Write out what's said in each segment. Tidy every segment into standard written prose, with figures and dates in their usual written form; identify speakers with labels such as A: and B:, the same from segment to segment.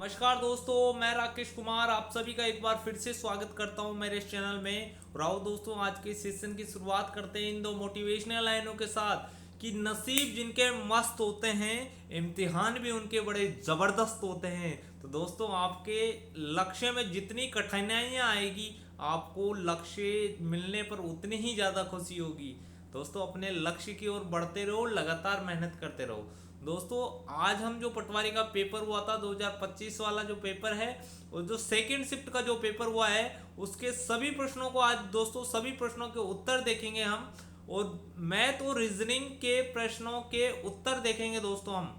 A: नमस्कार दोस्तों, मैं राकेश कुमार आप सभी का एक बार फिर से स्वागत करता हूं मेरे इस चैनल में। और आओ दोस्तों, आज के सेशन की शुरुआत करते हैं इन दो मोटिवेशनल लाइनों के साथ कि नसीब जिनके मस्त होते हैं, इम्तिहान भी उनके बड़े ज़बरदस्त होते हैं। तो दोस्तों, आपके लक्ष्य में जितनी कठिनाइयाँ आएगी, आपको लक्ष्य मिलने पर उतनी ही ज़्यादा खुशी होगी। दोस्तों, अपने लक्ष्य की ओर बढ़ते रहो, लगातार मेहनत करते रहो। दोस्तों, आज हम जो पटवारी का पेपर हुआ था 2025 वाला जो पेपर है, और जो सेकंड शिफ्ट का जो पेपर हुआ है, उसके सभी प्रश्नों को आज दोस्तों सभी प्रश्नों के उत्तर देखेंगे हम। और मैथ और रीजनिंग के प्रश्नों के उत्तर देखेंगे दोस्तों हम।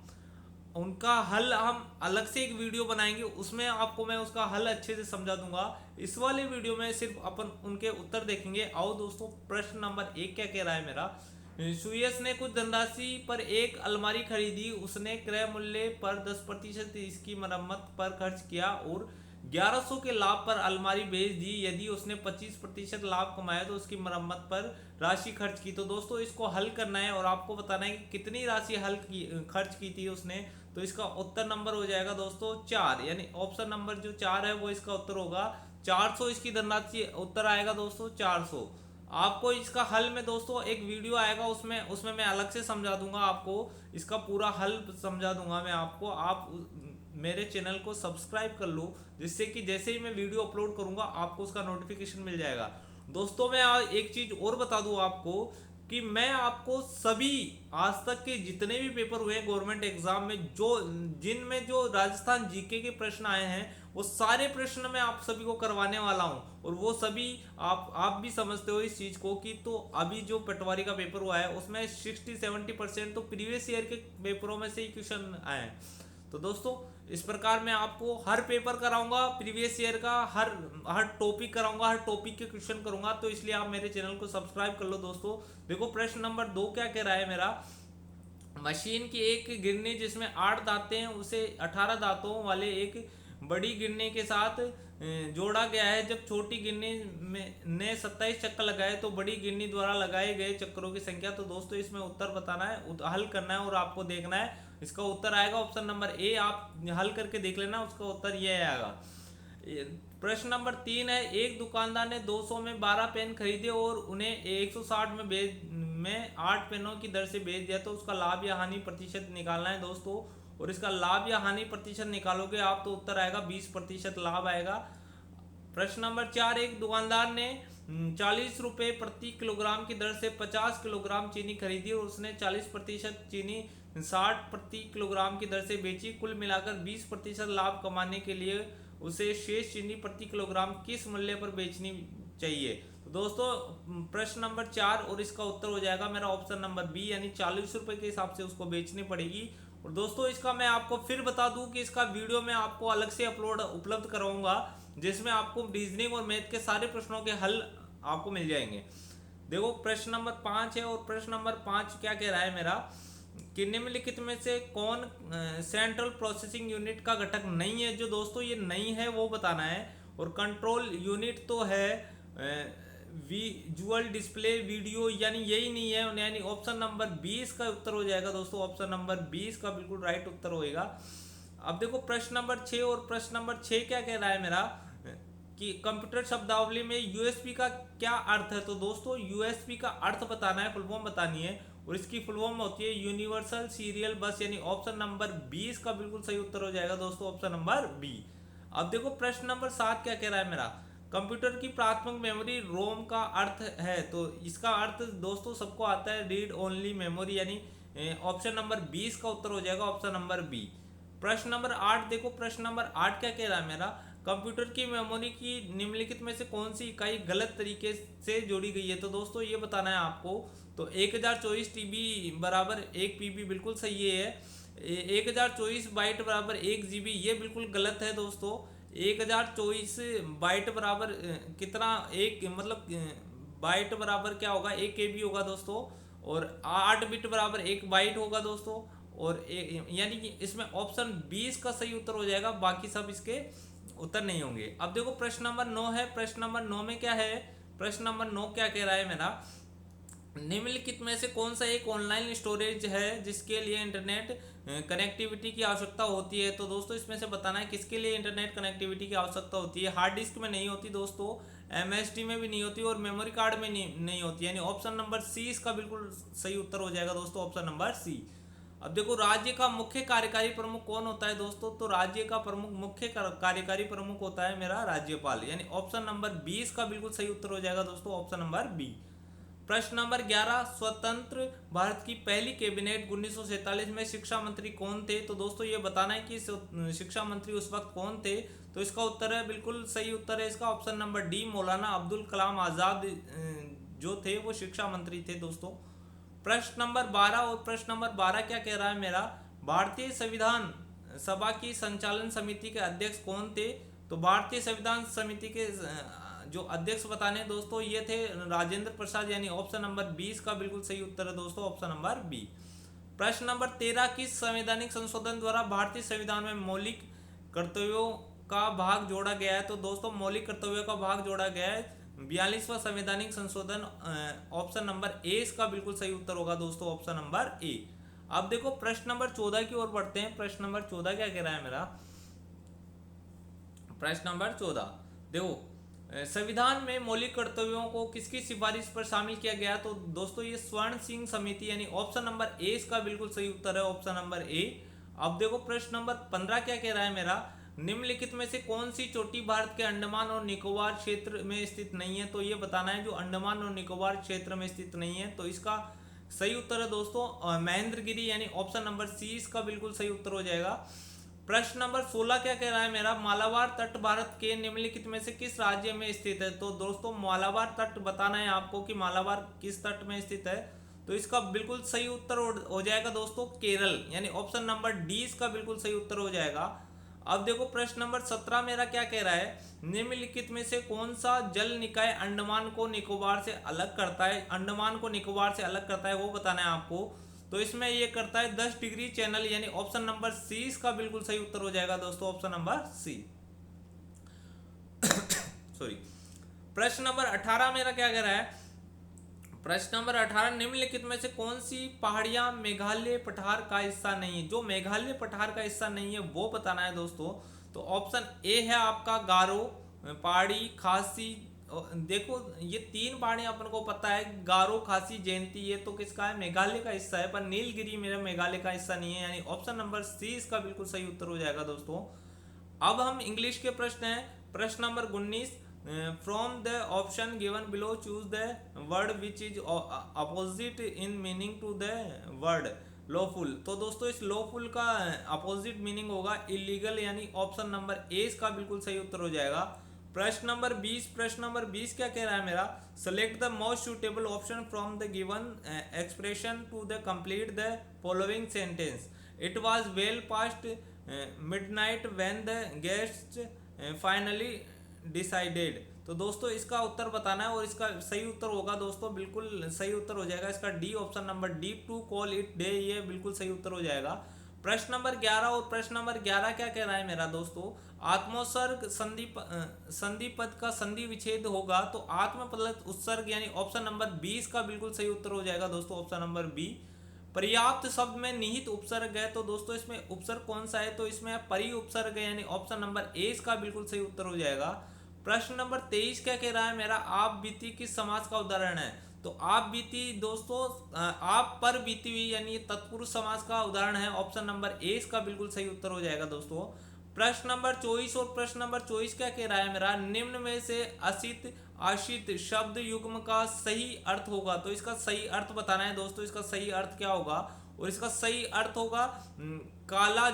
A: उनका हल हम अलग से एक वीडियो बनाएंगे, उसमें आपको मैं उसका हल अच्छे से समझा दूंगा। इस वाले वीडियो में सिर्फ अपन उनके उत्तर देखेंगे। आओ दोस्तों, प्रश्न नंबर 1 क्या कह रहा है मेरा। सुयस ने कुछ धनराशि पर एक अलमारी खरीदी। उसने क्रय मूल्य पर 10% इसकी मरम्मत पर खर्च किया और 1100 के लाभ पर अलमारी बेच दी। यदि उसने 25% लाभ कमाया तो उसकी मरम्मत पर राशि खर्च की। तो दोस्तों, इसको हल करना है और आपको बताना है कि कितनी राशि खर्च की थी उसने। तो इसका उत्तर नंबर हो जाएगा दोस्तों 4, यानी ऑप्शन नंबर जो 4 है वो इसका उत्तर होगा। 400 इसकी धनराशि उत्तर आएगा दोस्तों, 400। आपको इसका हल में दोस्तों एक वीडियो आएगा, उसमें उसमें मैं अलग से समझा दूंगा आपको। इसका पूरा हल समझा दूंगा मैं आपको। आप मेरे चैनल को सब्सक्राइब कर लो, जिससे कि जैसे ही मैं वीडियो अपलोड करूंगा आपको उसका नोटिफिकेशन मिल जाएगा। दोस्तों, मैं एक चीज और बता दूं आपको कि मैं आपको सभी आज तक के जितने भी पेपर हुए हैं गवर्नमेंट एग्जाम में, जो जिनमें जो राजस्थान जीके के प्रश्न आए हैं, वो सारे प्रश्न मैं आप सभी को करवाने वाला हूं। और वो सभी आप भी समझते हो इस चीज को कि तो अभी जो पटवारी का पेपर हुआ है उसमें 60-70% तो प्रीवियस ईयर के पेपरों में से ही क्वेश्चन आए हैं। तो दोस्तों, इस प्रकार मैं आपको हर पेपर कराऊंगा, प्रीवियस ईयर का हर हर टॉपिक कराऊंगा, हर टॉपिक के क्वेश्चन करूंगा। तो इसलिए आप मेरे चैनल को सब्सक्राइब कर लो दोस्तों। देखो, प्रश्न नंबर 2 क्या कह रहा है मेरा। मशीन की एक गिरनी जिसमें 8 दांतें हैं, उसे 18 दांतों वाले एक बड़ी गिरनी के साथ जोड़ा गया है। जब छोटी गिरनी ने 27 चक्कर लगाए तो बड़ी गिरनी द्वारा लगाए गए चक्करों की संख्या। तो दोस्तों, इसमें उत्तर बताना है, हल करना है और आपको देखना है। इसका उत्तर आएगा ऑप्शन नंबर ए। आप हल करके देख लेना, उसका उत्तर ये आएगा। प्रश्न नंबर 3 है, एक दुकानदार ने 200 में 12 पेन खरीदे और उन्हें 160 में 8 पेनों की दर से बेच दिया। तो उसका लाभ या हानि प्रतिशत निकालना है दोस्तों। और इसका लाभ या हानि प्रतिशत निकालोगे आप तो उत्तर आएगा 20% लाभ आएगा। प्रश्न नंबर 4, एक दुकानदार ने 40 रुपये प्रति किलोग्राम की दर से 50 किलोग्राम चीनी खरीदी और उसने 40% चीनी 60 प्रति किलोग्राम की दर से बेची। कुल मिलाकर 20% लाभ कमाने के लिए उसे शेष चीनी प्रति किलोग्राम किस मूल्य पर बेचनी चाहिए। तो दोस्तों, प्रश्न नंबर 4 और इसका उत्तर हो जाएगा मेरा ऑप्शन नंबर बी, यानी 40 रुपये के हिसाब से उसको बेचनी पड़ेगी। और दोस्तों, इसका मैं आपको फिर बता दूं कि इसका वीडियो मैं आपको अलग से उपलब्ध कराऊंगा, जिसमें आपको रीजनिंग और मैथ के सारे प्रश्नों के हल आपको मिल जाएंगे। देखो, प्रश्न नंबर 5 है और प्रश्न नंबर 5 क्या कह रहा है मेरा कि निम्नलिखित में से कौन सेंट्रल प्रोसेसिंग यूनिट का घटक नहीं है। जो दोस्तों ये नहीं है वो बताना है। और कंट्रोल यूनिट तो है विजुअल डिस्प्ले वीडियो, यानी यही नहीं है, यानी ऑप्शन नंबर 20 का उत्तर हो जाएगा दोस्तों। ऑप्शन नंबर 20 का बिल्कुल राइट उत्तर होएगा। अब देखो, प्रश्न नंबर 6 और प्रश्न नंबर 6 क्या कह रहा है मेरा कि कंप्यूटर शब्दावली में यूएसबी का क्या अर्थ है। तो दोस्तों, यूएसबी का अर्थ बताना है, फुल फॉर्म बतानी है। और इसकी फुल फॉर्म होती है यूनिवर्सल सीरियल बस, यानी ऑप्शन नंबर 20 का बिल्कुल सही उत्तर हो जाएगा दोस्तों, ऑप्शन नंबर बी। अब देखो, प्रश्न नंबर 7 क्या कह रहा है मेरा। कंप्यूटर की प्राथमिक मेमोरी रोम का अर्थ है। तो इसका अर्थ दोस्तों सबको आता है रीड ओनली मेमोरी, यानी ऑप्शन नंबर 20 का उत्तर हो जाएगा, ऑप्शन नंबर बी। प्रश्न नंबर 8 देखो, प्रश्न नंबर 8 क्या कह रहा है मेरा। कंप्यूटर की मेमोरी की निम्नलिखित में से कौन सी इकाई गलत तरीके से जोड़ी गई है। तो दोस्तों, ये बताना है आपको। तो 1024 टीबी बराबर 1 पीबी बिल्कुल सही है। 1024 बाइट बराबर 1 जीबी ये बिल्कुल गलत है दोस्तों। 1024 बाइट बराबर कितना, एक मतलब बाइट बराबर क्या होगा, 1 केबी होगा दोस्तों। और 8 बिट बराबर 1 बाइट होगा दोस्तों। और यानी कि इसमें ऑप्शन 20 का सही उत्तर हो जाएगा, बाकी सब इसके उत्तर नहीं होंगे। अब देखो, प्रश्न नंबर 9 है। प्रश्न नंबर 9 में क्या है, प्रश्न नंबर 9 क्या कह रहा है मेरा निम्नलिखित में से कौन सा एक ऑनलाइन स्टोरेज है जिसके लिए इंटरनेट कनेक्टिविटी की आवश्यकता होती है? तो दोस्तों इसमें से बताना है किसके लिए इंटरनेट कनेक्टिविटी की आवश्यकता होती है। हार्ड डिस्क में नहीं होती दोस्तों, एमएसडी में भी नहीं होती और मेमोरी कार्ड में नहीं होती, यानी ऑप्शन नंबर सी इसका बिल्कुल सही उत्तर हो जाएगा दोस्तों, ऑप्शन नंबर सी। अब देखो राज्य का मुख्य कार्यकारी प्रमुख कौन होता है दोस्तों? तो राज्य का प्रमुख मुख्य कार्यकारी प्रमुख होता है मेरा राज्यपाल, यानी ऑप्शन नंबर 20 का बिल्कुल सही उत्तर हो जाएगा दोस्तों, ऑप्शन नंबर बी। प्रश्न नंबर 11, स्वतंत्र भारत की पहली कैबिनेट 1947 में शिक्षा मंत्री कौन थे? तो दोस्तों ये बताना है कि शिक्षा मंत्री उस वक्त कौन थे। तो इसका उत्तर है, बिल्कुल सही उत्तर है इसका ऑप्शन नंबर डी, मौलाना अब्दुल कलाम आजाद जो थे वो शिक्षा मंत्री थे दोस्तों। प्रश्न नंबर 12, और प्रश्न नंबर 12 क्या कह रहा है मेरा, भारतीय संविधान सभा की संचालन समिति के अध्यक्ष कौन थे? तो भारतीय संविधान समिति के जो अध्यक्ष बताने दोस्तों ये थे राजेंद्र प्रसाद, यानी ऑप्शन नंबर 20 का बिल्कुल सही उत्तर है दोस्तों, ऑप्शन नंबर बी। प्रश्न नंबर 13, किस संवैधानिक संशोधन द्वारा भारतीय संविधान में मौलिक कर्तव्यों का भाग जोड़ा गया है? तो दोस्तों मौलिक कर्तव्यों का भाग जोड़ा गया है 42वां संवैधानिक संशोधन, ऑप्शन नंबर ए इसका बिल्कुल सही उत्तर होगा दोस्तों, ऑप्शन नंबर ए। अब देखो प्रश्न नंबर 14 की ओर बढ़ते हैं। प्रश्न नंबर 14 क्या कह रहा है मेरा, प्रश्न नंबर 14 देखो, संविधान में मौलिक कर्तव्यों को किसकी सिफारिश पर शामिल किया गया? तो दोस्तों ये स्वर्ण सिंह समिति, यानी ऑप्शन नंबर ए इसका बिल्कुल सही उत्तर है, ऑप्शन नंबर ए। अब देखो प्रश्न नंबर 15 क्या कह रहा है मेरा, निम्नलिखित में से कौन सी चोटी भारत के अंडमान और निकोबार क्षेत्र में स्थित नहीं है? तो ये बताना है जो अंडमान और निकोबार क्षेत्र में स्थित नहीं है, तो इसका सही उत्तर है दोस्तों महेंद्रगिरी, यानी ऑप्शन नंबर सी इसका बिल्कुल सही उत्तर हो जाएगा। प्रश्न नंबर 16 क्या कह रहा है मेरा, मालाबार तट भारत के निम्नलिखित में से किस राज्य में स्थित है? तो दोस्तों मालाबार तट बताना है आपको कि मालाबार किस तट में स्थित है, तो इसका बिल्कुल सही उत्तर हो जाएगा दोस्तों केरल, यानी ऑप्शन नंबर डी इसका बिल्कुल सही उत्तर हो जाएगा। अब देखो प्रश्न नंबर 17 मेरा क्या कह रहा है, निम्नलिखित में से कौन सा जल निकाय अंडमान को निकोबार से अलग करता है? अंडमान को निकोबार से अलग करता है वो बताना है आपको। तो इसमें ये करता है 10 डिग्री चैनल, यानी ऑप्शन नंबर सी इसका बिल्कुल सही उत्तर हो जाएगा दोस्तों, ऑप्शन नंबर सी। सॉरी। प्रश्न नंबर 18 मेरा क्या कह रहा है, प्रश्न नंबर 18, निम्नलिखित में से कौन सी पहाड़ियां मेघालय पठार का हिस्सा नहीं है? जो मेघालय पठार का हिस्सा नहीं है वो बताना है दोस्तों। तो ऑप्शन ए है आपका गारो पहाड़ी, खासी। देखो ये तीन पहाड़ियां अपन को पता है, गारो, खासी, जयंती, ये तो किसका है, मेघालय का हिस्सा है, पर नीलगिरी मेरा मेघालय का हिस्सा नहीं है, यानी ऑप्शन नंबर सी इसका बिल्कुल सही उत्तर हो जाएगा दोस्तों। अब हम इंग्लिश के प्रश्न हैं। प्रश्न number 19, from the option given below choose the word which is opposite in meaning to the word lawful. तो दोस्तों इस लॉफुल का अपोजिट मीनिंग होगा इलीगल, यानी ऑप्शन नंबर ए इसका बिल्कुल सही उत्तर हो जाएगा। प्रश्न नंबर 20, प्रश्न नंबर 20 क्या कह रहा है मेरा, select the most suitable option from the given expression to the complete the following sentence. It was well past midnight when the guests finally decided. तो दोस्तों इसका उत्तर बताना है और इसका सही उत्तर होगा दोस्तों, बिल्कुल सही उत्तर हो जाएगा इसका D, option number D, to call it day, ये बिल्कुल सही उत्तर हो जाएगा। प्रश्न नंबर 11, और प्रश्न नंबर 11 क्या कह रहा है मेरा दोस्तों, आत्मोत्सर्ग संधि पद का संधि विच्छेद होगा तो आत्मपद उत्सर्ग, यानी ऑप्शन नंबर 20 का बिल्कुल सही उत्तर हो जाएगा दोस्तों, ऑप्शन नंबर बी। पर्याप्त शब्द में निहित उपसर्ग है, तो दोस्तों इसमें उपसर्ग कौन सा है, तो इसमें परि उपसर्ग है, यानी ऑप्शन नंबर ए इसका बिल्कुल सही उत्तर हो जाएगा। प्रश्न नंबर 23 क्या कह रहा है मेरा, आप बीती किस समास का उदाहरण है? तो आप बीती दोस्तों आप पर बीती हुई, यानी तत्पुरुष समास का उदाहरण है, ऑप्शन नंबर ए इसका बिल्कुल सही उत्तर हो जाएगा दोस्तों। प्रश्न नंबर 24, और प्रश्न नंबर 24 क्या कह रहा है मेरा, निम्न में से असित आशित शब्द युग्म का सही अर्थ होगा। तो इसका सही अर्थ बताना है दोस्तों, इसका सही अर्थ क्या होगा, और इसका सही अर्थ होगा काला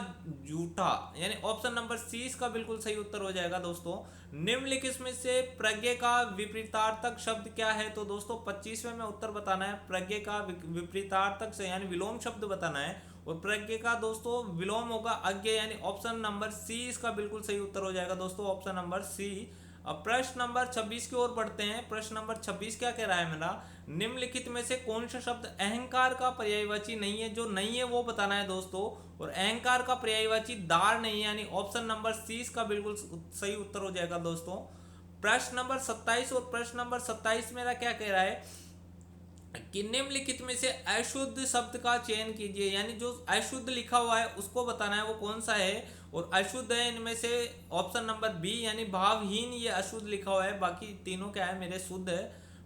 A: जूठा, यानी ऑप्शन नंबर सी इसका बिल्कुल सही उत्तर हो जाएगा दोस्तों। निम्नलिखित में से प्रज्ञ का विपरीतार्थक शब्द क्या है? तो दोस्तों 25वें में उत्तर बताना है, प्रज्ञ का विपरीतार्थक से यानी विलोम शब्द बताना है, और प्रज्ञ का दोस्तों विलोम होगा अज्ञ, यानी ऑप्शन नंबर सी इसका बिल्कुल सही उत्तर हो जाएगा दोस्तों, ऑप्शन नंबर सी। अब प्रश्न नंबर 26 की ओर बढ़ते हैं। प्रश्न नंबर 26 क्या कह रहा है मेरा, निम्नलिखित में से कौन सा शब्द अहंकार का पर्यायवाची नहीं है? जो नहीं है वो बताना है दोस्तों, और अहंकार का पर्यायवाची दार नहीं है, यानी ऑप्शन नंबर सी इसका बिल्कुल सही उत्तर हो जाएगा दोस्तों। प्रश्न नंबर 27, और प्रश्न नंबर 27 मेरा क्या कह रहा है, कि निम्नलिखित में से अशुद्ध शब्द का चयन कीजिए, यानी जो अशुद्ध लिखा हुआ है उसको बताना है वो कौन सा है। और अशुद्ध है इनमें से ऑप्शन नंबर बी यानी भावहीन, ये अशुद्ध लिखा हुआ है, बाकी तीनों क्या है मेरे शुद्ध है।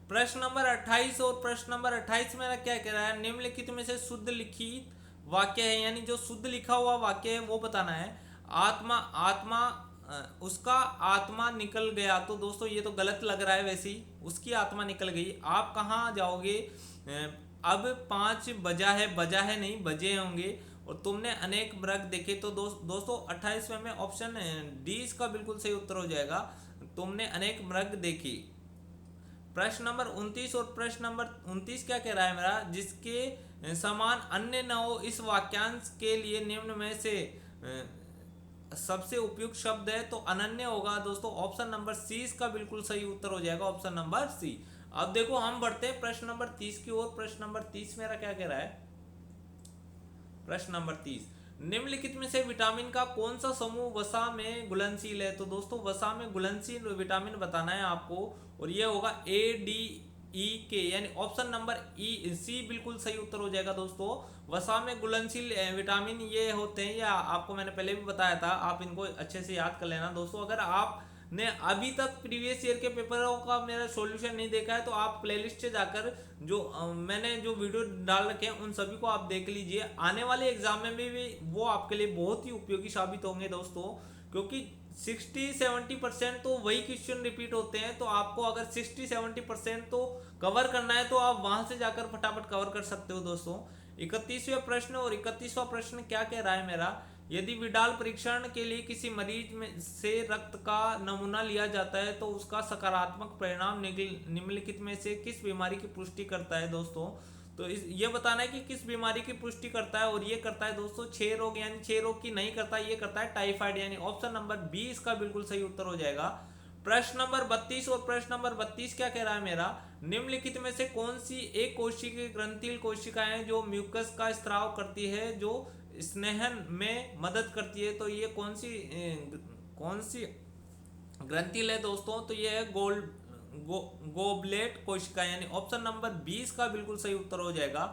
A: प्रश्न नंबर 28 और प्रश्न नंबर 28 मेरा क्या कह रहा है, निम्नलिखित में से शुद्ध लिखित वाक्य है, यानी जो शुद्ध लिखा हुआ वाक्य है वो बताना है। आत्मा आत्मा उसका आत्मा निकल गया, तो दोस्तों ये तो गलत लग रहा है, वैसे ही उसकी आत्मा निकल गई। आप कहाँ जाओगे, अब 5 बजा है, बजा है नहीं, बजे होंगे। और तुमने अनेक मृग देखे, तो दोस्तों 28वें में ऑप्शन डी इसका बिल्कुल सही उत्तर हो जाएगा, तुमने अनेक मृग देखी। प्रश्न नंबर 29 और प्रश्न नंबर 29 क्या कह रहा है मेरा, जिसके समान अन्य न हो इस वाक्यांश के लिए निम्न में से सबसे उपयुक्त शब्द है, तो अनन्य होगा दोस्तों। ऑप्शन नंबर सी इसका बिल्कुल सही उत्तर हो जाएगा, ऑप्शन नंबर सी। अब देखो हम बढ़ते हैं प्रश्न नंबर 30 की ओर। प्रश्न नंबर 30 मेरा क्या कह रहा है, प्रश्न नंबर 30, निम्नलिखित में से विटामिन का कौन सा समूह वसा में घुलनशील है। तो दोस्तों वसा में घुलनशील विटामिन बताना है आपको, और ये होगा ए डी ई के, यानी ऑप्शन नंबर ई सी बिल्कुल सही उत्तर हो जाएगा दोस्तों। वसा में घुलनशील विटामिन ये होते हैं, या आपको मैंने पहले भी बताया था, आप इनको अच्छे से याद कर लेना दोस्तों। अगर आप ने अभी तक प्रीवियस ईयर के पेपरों का मेरा सॉल्यूशन नहीं देखा है, तो आप प्लेलिस्ट से जाकर जो मैंने जो वीडियो डाल रखे हैं उन सभी को आप देख लीजिए। आने वाले एग्जाम में भी वो आपके लिए बहुत ही उपयोगी साबित होंगे दोस्तों, क्योंकि 60-70% तो वही क्वेश्चन रिपीट होते हैं। तो आपको अगर 60-70% तो कवर करना है, तो आप वहां से जाकर फटाफट कवर कर सकते हो दोस्तों। 31वें प्रश्न, और 31वां प्रश्न क्या कह रहा है मेरा, यदि विडाल परीक्षण के लिए किसी मरीज में से रक्त का नमूना लिया जाता है, तो उसका सकारात्मक परिणाम निम्नलिखित में से किस बीमारी की पुष्टि करता है दोस्तों। तो ये बताना है कि किस बीमारी की पुष्टि करता है, और ये करता है दोस्तों 6 रोग, यानी 6 रोग की नहीं करता, ये करता है टाइफाइड, यानी ऑप्शन नंबर बी इसका बिल्कुल सही उत्तर हो जाएगा। प्रश्न नंबर 32 और प्रश्न नंबर 32 क्या कह रहा है मेरा, निम्नलिखित में से कौन सी एक कोशिकीय ग्रंथिल कोशिकाएं जो म्यूकस का स्त्राव करती है, जो स्नेहन में मदद करती है। तो ये कौन सी ग्रंथिल है दोस्तों, तो ये है गोबलेट कोशिका, यानी ऑप्शन नंबर 20 का बिल्कुल सही उत्तर हो जाएगा।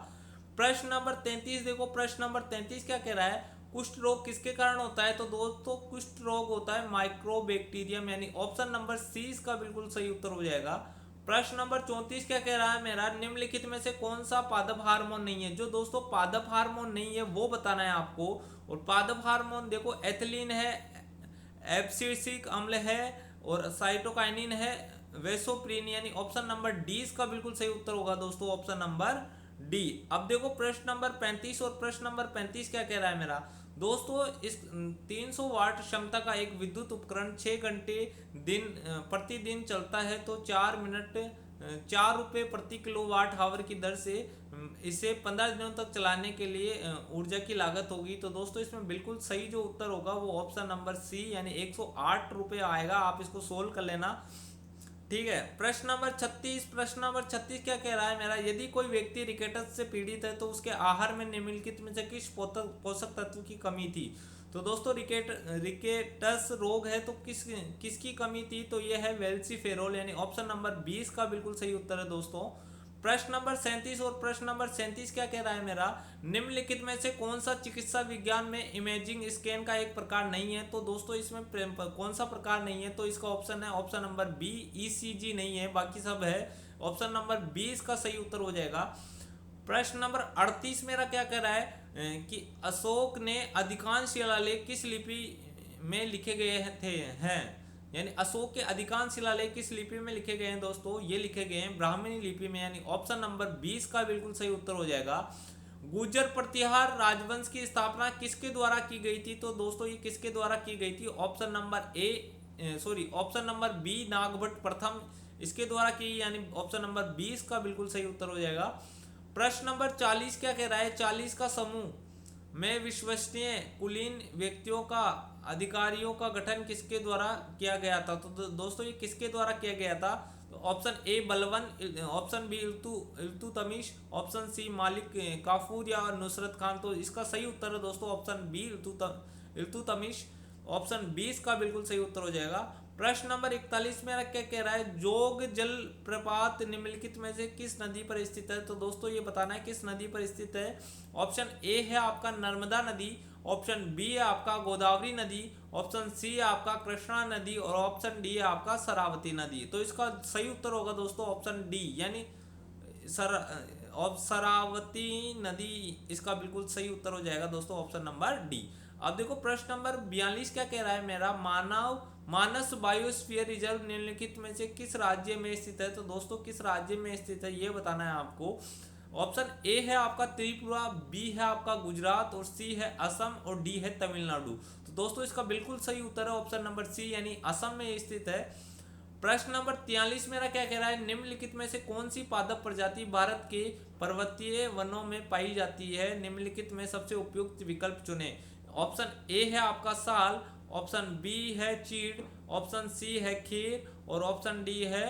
A: प्रश्न नंबर 33 देखो, प्रश्न नंबर 33 क्या कह रहा है, कुष्ठ रोग किसके कारण होता है। तो दोस्तों कुष्ठ रोग होता है माइक्रोबैक्टीरियम, यानी ऑप्शन नंबर सी इसका बिल्कुल सही उत्तर हो जाएगा। प्रश्न नंबर 34 क्या कह रहा है मेरा, निम्नलिखित में से कौन सा पादप हार्मोन नहीं है। जो दोस्तों पादप हार्मोन नहीं है वो बताना है आपको। और पादप हार्मोन देखो एथिलीन है, एब्सिसिक अम्ल है, और साइटोकाइनिन है, वेसोप्रीन, यानी ऑप्शन नंबर डी इसका बिल्कुल सही उत्तर होगा दोस्तों, ऑप्शन नंबर डी। अब देखो प्रश्न नंबर 35 और प्रश्न नंबर 35 क्या कह रहा है मेरा दोस्तों, इस 300 वाट क्षमता का एक विद्युत उपकरण 6 घंटे प्रतिदिन चलता है, तो 4 मिनट 4 रुपये प्रति किलोवाट हावर की दर से इसे 15 दिनों तक चलाने के लिए ऊर्जा की लागत होगी। तो दोस्तों इसमें बिल्कुल सही जो उत्तर होगा वो ऑप्शन नंबर सी, यानी 108 रुपये आएगा। आप इसको सोल्व कर लेना, ठीक है। प्रश्न नंबर 36, प्रश्न नंबर 36 क्या कह रहा है मेरा, यदि कोई व्यक्ति रिकेटस से पीड़ित है, तो उसके आहार में निम्नलिखित में से किस पोषक तत्व की कमी थी। तो दोस्तों रिकेटस रोग है, तो किसकी कमी थी, तो यह है वेल्सीफेरोल, यानी ऑप्शन नंबर 20 का बिल्कुल सही उत्तर है दोस्तों। प्रश्न नंबर 37 और प्रश्न नंबर 37 क्या कह रहा है मेरा, निम्नलिखित में से कौन सा चिकित्सा विज्ञान में इमेजिंग स्कैन का एक प्रकार नहीं है। तो दोस्तों इसमें कौन सा प्रकार नहीं है, तो इसका ऑप्शन है ऑप्शन नंबर बी, ईसीजी नहीं है, बाकी सब है। ऑप्शन नंबर 20 का सही उत्तर हो जाएगा। प्रश्न नंबर 38 मेरा क्या कह रहा है कि अशोक ने अधिकांश शिलालेख किस लिपि में लिखे गए थे हैं, यानी अशोक के अधिकांश शिलालेख किस लिपि में लिखे गए हैं दोस्तों, ये लिखे गए हैं ब्राह्मणी लिपि में, यानी ऑप्शन नंबर 20 का बिल्कुल सही उत्तर हो जाएगा। गुर्जर प्रतिहार राजवंश की स्थापना किसके द्वारा की गई थी। तो दोस्तों ये किसके द्वारा की गई थी, option number option number B Nagabhata प्रथम इसके द्वारा की, यानी ऑप्शन नंबर 20 का बिल्कुल सही उत्तर हो जाएगा। प्रश्न नंबर 40 क्या कह रहा है, 40 का समूह में विश्वसनीय कुलीन व्यक्तियों का अधिकारियों का गठन किसके द्वारा किया गया था। तो दोस्तों ये किसके द्वारा किया गया था, तो option A Balban, option B Iltutmish, option C Malik Kafur या नुसरत खान। तो इसका सही उत्तर है दोस्तों ऑप्शन बी इल्तुतमिश, ऑप्शन 20 का बिल्कुल सही उत्तर हो जाएगा। प्रश्न नंबर 41 मेरा क्या कह रहा है, जोग जल प्रपात निम्नलिखित में से किस नदी पर स्थित है। तो दोस्तों ये बताना है किस नदी पर स्थित है। ऑप्शन ए है आपका नर्मदा नदी, ऑप्शन बी है आपका गोदावरी नदी, ऑप्शन सी है आपका कृष्णा नदी और ऑप्शन डी है आपका शरावती नदी। तो इसका सही उत्तर होगा दोस्तों ऑप्शन डी, यानी सर और शरावती नदी इसका बिल्कुल सही उत्तर हो जाएगा दोस्तों ऑप्शन नंबर डी। अब देखो प्रश्न नंबर 42 क्या कह रहा है मेरा, मानस बायोस्फीयर रिजर्व निम्नलिखित में से किस राज्य में स्थित है। तो दोस्तों किस राज्य में स्थित है ये बताना है आपको। ऑप्शन ए है आपका त्रिपुरा, बी है आपका गुजरात और सी है असम और डी है तमिलनाडु। तो दोस्तों इसका बिल्कुल सही उत्तर है ऑप्शन नंबर सी, यानी असम में स्थित है। प्रश्न नंबर 43 मेरा क्या कह रहा है, निम्नलिखित में से कौन सी पादप प्रजाति भारत के पर्वतीय वनों में पाई जाती है, निम्नलिखित में सबसे उपयुक्त विकल्प चुने। ऑप्शन ए है आपका साल, ऑप्शन बी है चीड़, ऑप्शन सी है खीर और ऑप्शन डी है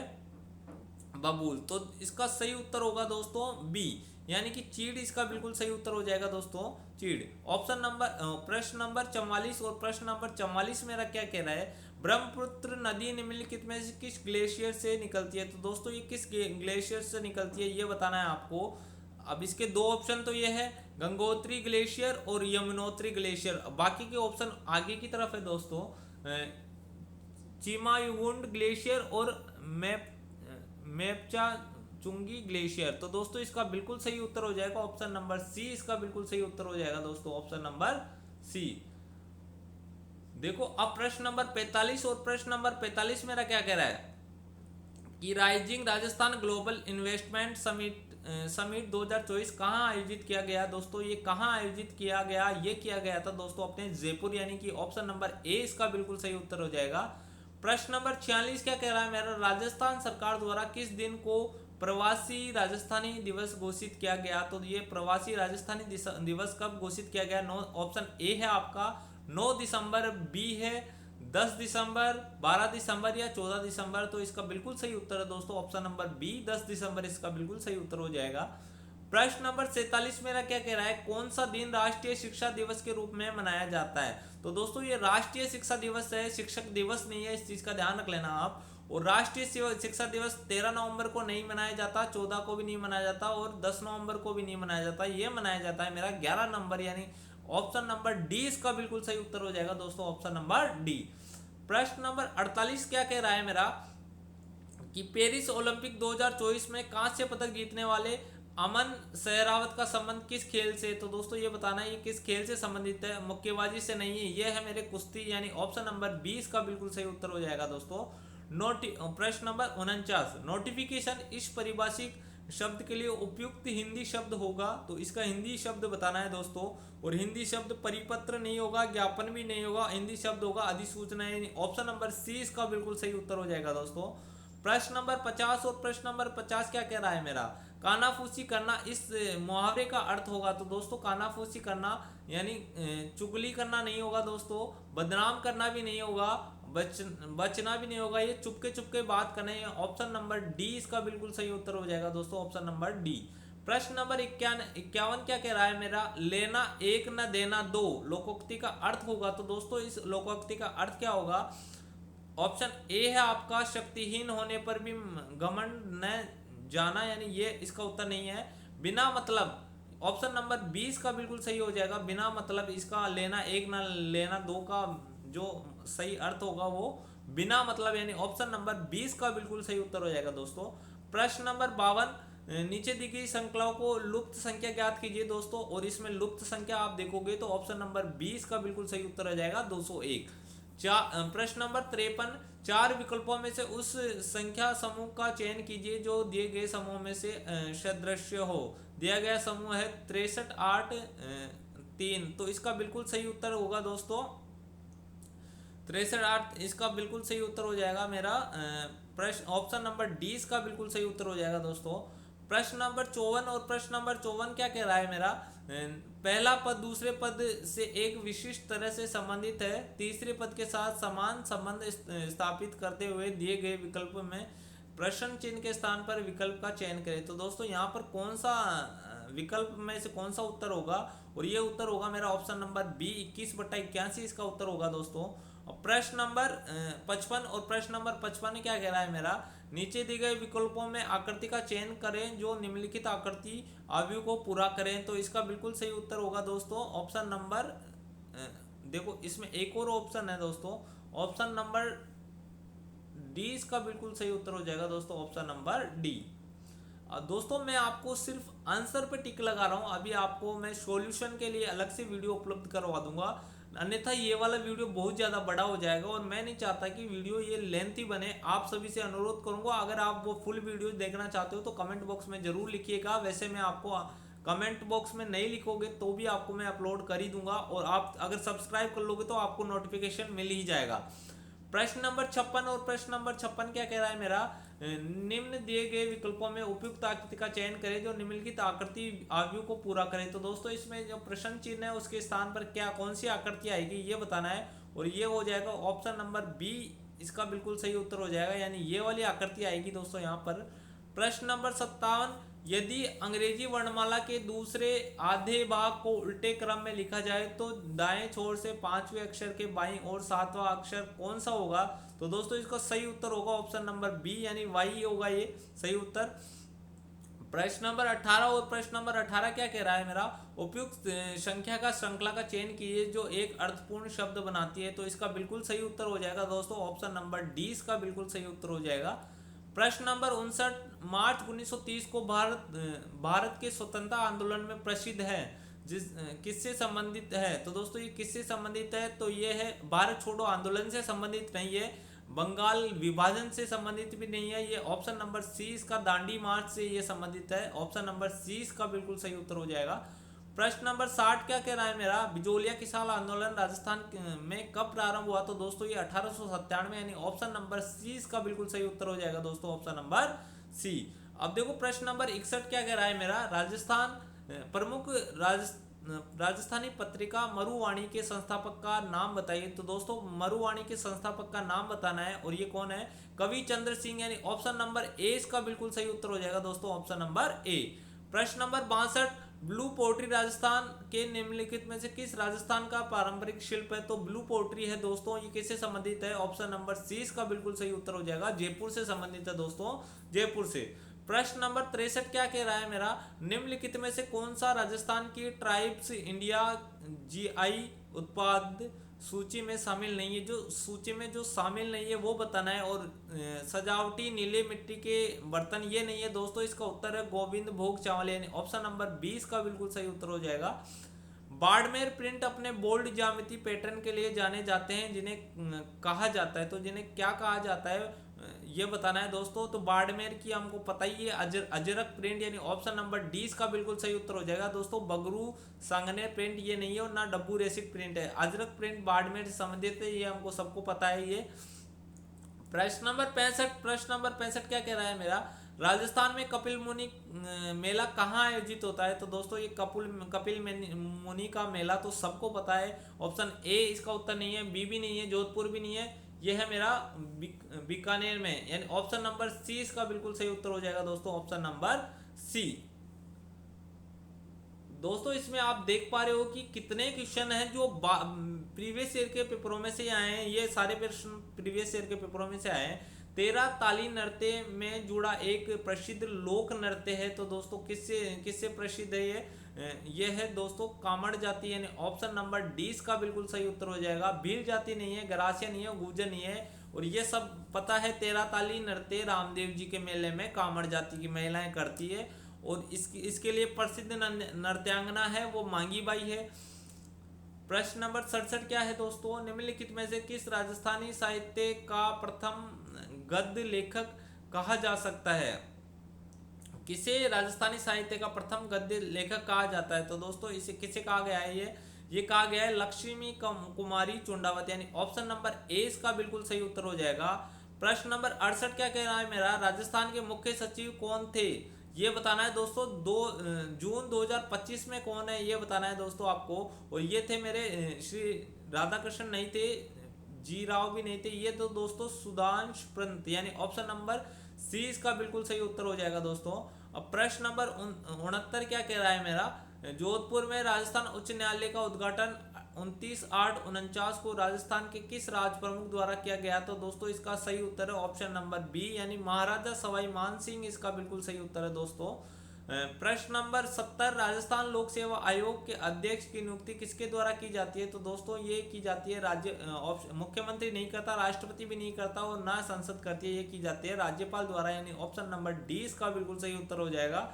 A: बबूल। तो इसका सही उत्तर होगा दोस्तों बी, यानी कि चीड़ इसका बिल्कुल सही उत्तर हो जाएगा दोस्तों चीड़। ऑप्शन नंबर प्रश्न नंबर 44 और प्रश्न नंबर 44 मेरा क्या कह रहा है, ब्रह्मपुत्र नदी निम्नलिखित में से किस ग्लेशियर से निकलती है। तो दोस्तों ये किस ग्लेशियर से निकलती है ये बताना है आपको। अब इसके दो ऑप्शन तो ये है, गंगोत्री ग्लेशियर और यमुनोत्री ग्लेशियर। बाकी के ऑप्शन आगे की तरफ है दोस्तों, चिमायुगुंड ग्लेशियर और मेपचा चुंगी ग्लेशियर। तो दोस्तों इसका बिल्कुल सही उत्तर हो जाएगा ऑप्शन नंबर सी, इसका बिल्कुल सही उत्तर हो जाएगा दोस्तों ऑप्शन नंबर सी। देखो अब प्रश्न नंबर 45 और प्रश्न नंबर 45 मेरा क्या कह रहा है कि rising Rajasthan global investment summit 2024 कहाँ आयोजित किया गया। दोस्तों ये कहाँ आयोजित किया गया, ये किया गया था दोस्तों अपने जयपुर, यानी कि ऑप्शन नंबर ए इसका बिल्कुल सही उत्तर हो जाएगा। प्रश्न नंबर 46 क्या कह रहा है मेरा, राजस्थान सरकार द्वारा किस दिन को प्रवासी राजस्थानी दिवस घोषित किया गया। तो ये प्रवासी राजस्थानी दिवस कब घोषित किया गया। ऑप्शन ए है आपका 9 दिसंबर, बी है 10 दिसंबर, 12 दिसंबर या 14 दिसंबर। तो इसका बिल्कुल सही उत्तर है दोस्तों ऑप्शन नंबर बी, 10 दिसंबर इसका बिल्कुल सही उत्तर हो जाएगा। प्रश्न नंबर 47 मेरा क्या कह रहा है, कौन सा दिन राष्ट्रीय शिक्षा दिवस के रूप में मनाया जाता है। तो दोस्तों ये राष्ट्रीय शिक्षा दिवस है, शिक्षक दिवस नहीं है, इस चीज का ध्यान रख लेना आप। और राष्ट्रीय शिक्षा दिवस 13 नवंबर को नहीं मनाया जाता, 14 को भी नहीं मनाया जाता और 10 नवंबर को भी नहीं मनाया जाता, ये मनाया जाता है मेरा 11 नंबर, यानी ऑप्शन नंबर डी इसका बिल्कुल सही उत्तर हो जाएगा दोस्तों ऑप्शन नंबर डी। प्रश्न नंबर 48 क्या कह रहा है मेरा कि पेरिस ओलंपिक 2024 में कांस्य पदक जीतने वाले अमन सहरावत का संबंध किस खेल से। तो दोस्तों ये बताना है ये किस खेल से संबंधित है, मुक्केबाजी से नहीं है, ये है मेरे कुश्ती, यानी ऑप्शन नंबर 20 का बिल्कुल सही उत्तर हो जाएगा दोस्तों। प्रश्न नंबर 49, नोटिफिकेशन इस परिभाषित शब्द के लिए उपयुक्त हिंदी शब्द होगा। तो इसका हिंदी शब्द बताना है दोस्तों, और हिंदी शब्द परिपत्र नहीं होगा, ज्ञापन भी नहीं होगा, हिंदी शब्द होगा अधिसूचना, ऑप्शन नंबर सी इसका बिल्कुल सही उत्तर हो जाएगा दोस्तों। प्रश्न नंबर 50 और प्रश्न नंबर 50 क्या कह रहा है मेरा, कानाफूसी करना इस मुहावरे का अर्थ होगा। तो दोस्तों कानाफूसी करना यानी चुगली करना नहीं होगा दोस्तों, बदनाम करना भी नहीं होगा, बचना भी नहीं होगा, ये चुपके चुपके बात करना है, ऑप्शन नंबर डी इसका बिल्कुल सही उत्तर हो जाएगा दोस्तों ऑप्शन नंबर डी। प्रश्न नंबर 51 क्या कह रहा है मेरा, लेना एक न देना दो लोकोक्ति का अर्थ होगा। तो दोस्तों इस लोकोक्ति का अर्थ क्या होगा, ऑप्शन ए है आपका शक्तिहीन होने पर भी घमंड न जाना, यानी ये इसका उत्तर नहीं है। बिना मतलब, ऑप्शन नंबर 20 का बिल्कुल सही हो जाएगा, बिना मतलब इसका लेना एक न लेना दो का जो सही अर्थ होगा वो बिना मतलब, यानी ऑप्शन नंबर 20 का बिल्कुल सही उत्तर हो जाएगा दोस्तों। प्रश्न नंबर 52, नीचे दी गई संख्याओं को लुप्त संख्या ज्ञात कीजिए दोस्तों, और इसमें लुप्त संख्या आप देखोगे तो ऑप्शन नंबर 20 का बिल्कुल सही उत्तर हो जाएगा 201। प्रश्न नंबर 53, 4 विकल्पों में से उस संख्या समूह का चयन कीजिए जो दिए गए समूह में से सदृश्य हो। दिया गया समूह है 63 8 3। तो इसका बिल्कुल सही उत्तर होगा दोस्तों 63 8, इसका बिल्कुल सही उत्तर हो जाएगा मेरा प्रश्न ऑप्शन नंबर डी इसका बिल्कुल सही उत्तर हो जाएगा दोस्तों। प्रश्न नंबर 54 और प्रश्न नंबर 54 क्या कह रहा है मेरा, पहला पद दूसरे पद से एक विशिष्ट तरह से संबंधित है, तीसरे पद के साथ समान संबंध स्थापित करते हुए दिए गए विकल्प में प्रश्न चिन्ह के स्थान पर विकल्प का चयन करें। तो दोस्तों यहाँ पर कौन सा विकल्प में से कौन सा उत्तर होगा, और ये उत्तर होगा मेरा ऑप्शन नंबर बी 21/81 इसका उत्तर होगा दोस्तों। और प्रश्न नंबर 55 और प्रश्न नंबर 55 क्या कह रहा है मेरा, नीचे दिए गए विकल्पों में आकृति का चयन करें जो निम्नलिखित आकृति अवयव को पूरा करें। तो इसका बिल्कुल सही उत्तर होगा दोस्तों ऑप्शन नंबर देखो इसमें एक और ऑप्शन है दोस्तों, ऑप्शन नंबर डी इसका बिल्कुल सही उत्तर हो जाएगा दोस्तों, ऑप्शन नंबर डी। दोस्तों मैं आपको सिर्फ आंसर पे टिक लगा रहा हूँ, अभी आपको मैं सॉल्यूशन के लिए अलग से वीडियो उपलब्ध करवा दूंगा, अन्यथा ये वाला वीडियो बहुत ज़्यादा बड़ा हो जाएगा और मैं नहीं चाहता कि वीडियो ये लेंथी बने। आप सभी से अनुरोध करूंगा अगर आप वो फुल वीडियो देखना चाहते हो तो कमेंट बॉक्स में जरूर लिखिएगा। वैसे मैं आपको कमेंट बॉक्स में नहीं लिखोगे तो भी आपको मैं अपलोड कर ही दूंगा, और आप अगर सब्सक्राइब कर लोगे तो आपको नोटिफिकेशन मिल ही जाएगा। प्रश्न नंबर 56 और प्रश्न नंबर 56 क्या कह रहा है मेरा, निम्न दिए गए विकल्पों में उपयुक्त आकृति का चयन करें जो निम्नलिखित आकृति अवयव को पूरा करे। तो दोस्तों इसमें जो प्रश्न चिन्ह है उसके स्थान पर क्या कौन सी आकृति आएगी ये बताना है, और ये हो जाएगा ऑप्शन नंबर बी इसका बिल्कुल सही उत्तर हो जाएगा, यानी ये वाली आकृति आएगी दोस्तों यहाँ पर। प्रश्न नंबर 57, यदि अंग्रेजी वर्णमाला के दूसरे आधे भाग को उल्टे क्रम में लिखा जाए तो दाएं छोर से 5वें अक्षर के बाईं ओर 7वां अक्षर कौन सा होगा। तो दोस्तों इसका सही उत्तर होगा ऑप्शन नंबर बी, यानी वाई होगा ये सही उत्तर। प्रश्न नंबर 18 और प्रश्न नंबर 18 क्या कह रहा है मेरा, उपयुक्त संख्या का श्रृंखला का चयन कीजिए जो एक अर्थपूर्ण शब्द बनाती है। तो इसका बिल्कुल सही उत्तर हो जाएगा दोस्तों ऑप्शन नंबर डी इसका बिल्कुल सही उत्तर हो जाएगा। प्रश्न नंबर 59, मार्च 1930 को भारत के स्वतंत्रता आंदोलन में प्रसिद्ध है जिस किससे संबंधित है। तो दोस्तों ये किससे संबंधित है, तो ये है भारत छोड़ो आंदोलन से संबंधित नहीं है, बंगाल विभाजन से संबंधित भी नहीं है, ये ऑप्शन नंबर सी इसका दांडी मार्च से ये संबंधित है, ऑप्शन नंबर सी इसका बिल्कुल सही उत्तर हो जाएगा। प्रश्न नंबर 60 क्या कह रहा है मेरा, बिजोलिया किसान आंदोलन राजस्थान में कब प्रारंभ हुआ। तो दोस्तों ये 1897 यानी ऑप्शन नंबर सी इसका बिल्कुल सही उत्तर हो जाएगा दोस्तों ऑप्शन नंबर सी। अब देखो प्रश्न नंबर 61 क्या कह रहा है मेरा, राजस्थान प्रमुख राजस्थानी पत्रिका मरुवाणी के संस्थापक का नाम बताइए। तो दोस्तों मरुवाणी के संस्थापक का नाम बताना है, और ये कौन है, कवि चंद्र सिंह, यानी ऑप्शन नंबर ए इसका बिल्कुल सही उत्तर हो जाएगा दोस्तों ऑप्शन नंबर ए। प्रश्न नंबर 62, ब्लू पोट्री राजस्थान के निम्नलिखित में से किस राजस्थान का पारंपरिक शिल्प है। तो ब्लू पोट्री है दोस्तों, ये किससे संबंधित है, ऑप्शन नंबर सी इसका बिल्कुल सही उत्तर हो जाएगा, जयपुर से संबंधित है दोस्तों, जयपुर से। प्रश्न नंबर 63 क्या कह रहा है मेरा, निम्नलिखित में से कौन सा राजस्थान की ट्राइब्स इंडिया जीआई उत्पाद सूची में शामिल नहीं है। जो सूची में जो शामिल नहीं है वो बताना है, और सजावटी नीले मिट्टी के बर्तन ये नहीं है दोस्तों, इसका उत्तर है गोविंद भोग चावल, यानी ऑप्शन नंबर 20 का बिल्कुल सही उत्तर हो जाएगा। बाड़मेर प्रिंट अपने बोल्ड ज्यामिति पैटर्न के लिए जाने जाते हैं जिन्हें कहा जाता है। तो जिन्हें क्या कहा जाता है ये बताना है दोस्तों। तो बाड़मेर की हमको पता ही है अजरक प्रिंट, यानी ऑप्शन नंबर डी इसका बिल्कुल सही उत्तर हो जाएगा दोस्तों। बगरू सांगनेर प्रिंट ये नहीं है, और ना डब्बू रेसिक प्रिंट है, अजरक प्रिंट बाड़मेर से संबंधित है, ये हमको सबको पता है ये। प्रश्न नंबर 65 क्या कह रहा है मेरा, राजस्थान में कपिल मुनि मेला कहाँ आयोजित होता है। तो दोस्तों ये कपिल मुनि का मेला तो सबको पता है, ऑप्शन ए इसका उत्तर नहीं है, बी भी नहीं है, जोधपुर भी नहीं है, ये है मेरा बीकानेर में, यानी ऑप्शन नंबर सी इसका बिल्कुल सही उत्तर हो जाएगा दोस्तों ऑप्शन नंबर सी। दोस्तों इसमें आप देख पा रहे हो कि कितने क्वेश्चन हैं जो प्रीवियस ईयर के पेपरों में से आए हैं, ये सारे प्रश्न प्रीवियस ईयर के पेपरों में से आए हैं। 13 ताली नृत्य में जुड़ा एक प्रसिद्ध लोक नृत्य है। तो दोस्तों किससे प्रसिद्ध है ये है दोस्तों कामड़ जाति, यानी ऑप्शन नंबर डी इसका बिल्कुल सही उत्तर हो जाएगा। भील जाति नहीं है, गरासिया नहीं है, गुर्जर नहीं है, और ये सब पता है। 13 ताली नृत्य रामदेव जी के मेले में कामड़ जाति की महिलाएं करती है, और इसके लिए प्रसिद्ध नृत्यांगना है वो मांगी बाई है। प्रश्न नंबर 67 क्या है दोस्तों, निम्नलिखित में से किस राजस्थानी साहित्य का प्रथम गद्य लेखक कहा जा सकता है। किसे राजस्थानी साहित्य का प्रथम गद्य लेखक कहा जाता है। तो दोस्तों इसे किसे कहा गया है, ये कहा गया है लक्ष्मी कुमारी चुंडावत, यानी ऑप्शन नंबर ए इसका बिल्कुल सही उत्तर हो जाएगा। प्रश्न नंबर 68 क्या कह रहा है मेरा, राजस्थान के मुख्य सचिव कौन थे, ये बताना है दोस्तों। 2 जून 2025 में कौन है ये बताना है दोस्तों आपको, और ये थे मेरे श्री राधाकृष्ण नहीं थे, जी राव भी नहीं थे, ये तो दोस्तों सुधांश पंत, यानी ऑप्शन नंबर सी इसका बिल्कुल सही उत्तर हो जाएगा दोस्तों। अब प्रश्न नंबर 69 क्या कह रहा है मेरा, जोधपुर में राजस्थान उच्च न्यायालय का उद्घाटन 29/8/49 को राजस्थान के किस राज प्रमुख द्वारा किया गया? तो दोस्तों इसका सही उत्तर है ऑप्शन नंबर बी, यानी महाराजा सवाई मान सिंह इसका बिल्कुल सही उत्तर है दोस्तों। प्रश्न नंबर 70, राजस्थान लोक सेवा आयोग के अध्यक्ष की नियुक्ति किसके द्वारा की जाती है? तो दोस्तों ये की जाती है मुख्यमंत्री नहीं करता, राष्ट्रपति भी नहीं करता और ना संसद करती है, ये की जाती है राज्यपाल द्वारा, यानी ऑप्शन नंबर डी इसका बिल्कुल सही उत्तर हो जाएगा।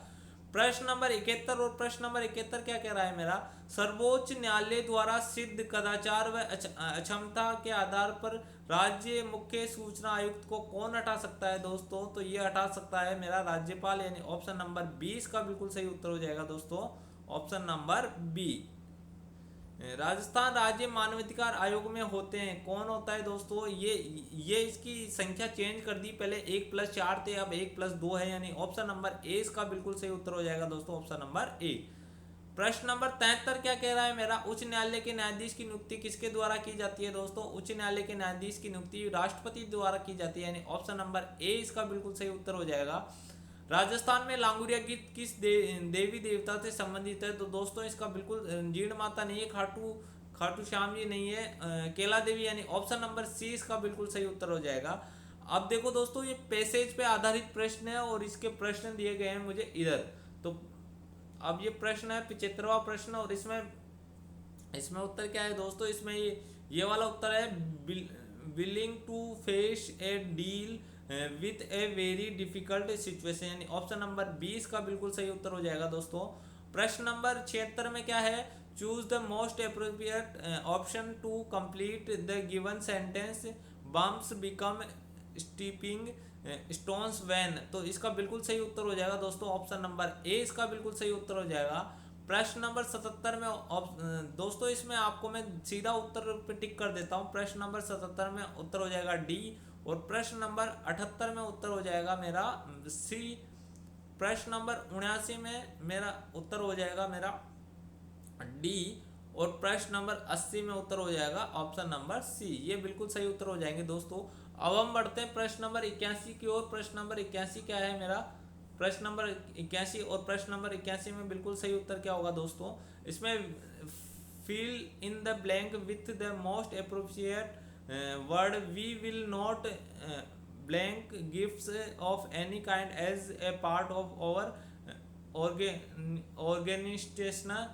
A: प्रश्न नंबर 71 और प्रश्न नंबर 71 क्या कह रहा है मेरा? सर्वोच्च न्यायालय द्वारा सिद्ध कदाचार व अक्षमता के आधार पर राज्य मुख्य सूचना आयुक्त को कौन हटा सकता है दोस्तों? तो ये हटा सकता है मेरा राज्यपाल, यानी ऑप्शन नंबर 20 का बिल्कुल सही उत्तर हो जाएगा दोस्तों, ऑप्शन नंबर बी। राजस्थान राज्य मानवाधिकार आयोग में होते हैं, कौन होता है दोस्तों? ये इसकी संख्या चेंज कर दी, पहले 1+4 थे, अब 1+2 है, यानी ऑप्शन नंबर ए इसका बिल्कुल सही उत्तर हो जाएगा दोस्तों, ऑप्शन नंबर ए। प्रश्न नंबर 73 क्या कह रहा है मेरा? उच्च न्यायालय के न्यायाधीश की नियुक्ति किसके द्वारा की जाती है दोस्तों? उच्च न्यायालय के न्यायाधीश की नियुक्ति राष्ट्रपति द्वारा की जाती है, यानी ऑप्शन नंबर ए इसका बिल्कुल सही उत्तर हो जाएगा। राजस्थान में लांगुरिया गीत किस देवी देवता से संबंधित है? तो दोस्तों इसका बिल्कुल जीर्ण माता नहीं है, खाटू श्याम जी नहीं है, केला देवी, यानी ऑप्शन नंबर सी इसका बिल्कुल सही उत्तर हो जाएगा। अब देखो दोस्तों ये पैसेज पे आधारित प्रश्न है और इसके प्रश्न दिए गए हैं मुझे इधर। तो अब ये प्रश्न है 75वां प्रश्न और इसमें उत्तर क्या है दोस्तों? इसमें ये वाला उत्तर है, willing to face a deal with a very difficult situation, यानी ऑप्शन नंबर 20 का बिल्कुल सही उत्तर हो जाएगा दोस्तों। प्रश्न नंबर 76 में क्या है? Choose the most appropriate option to complete the given sentence, bumps become stepping stones when, तो इसका बिल्कुल सही उत्तर हो जाएगा दोस्तों, ऑप्शन नंबर ए इसका बिल्कुल सही उत्तर हो जाएगा। प्रश्न नंबर 77 में दोस्तों इसमें आपको मैं सीधा उत्तर पे टिक कर देता हूँ। प्रश्न नंबर 77 में उत्तर हो जाएगा डी और प्रश्न नंबर 78 में उत्तर हो जाएगा मेरा सी। प्रश्न नंबर 79 में मेरा उत्तर हो जाएगा मेरा डी और प्रश्न नंबर 80 में उत्तर हो जाएगा ऑप्शन नंबर सी। ये बिल्कुल सही उत्तर हो जाएंगे दोस्तों। अब हम बढ़ते हैं प्रश्न नंबर 81 की ओर। प्रश्न नंबर 81 क्या है मेरा? प्रश्न नंबर 81 और प्रश्न नंबर 81 में बिल्कुल सही उत्तर क्या होगा दोस्तों? इसमें fill in the blank with the most appropriate word, we will not blank gifts of any kind as a part of our organisational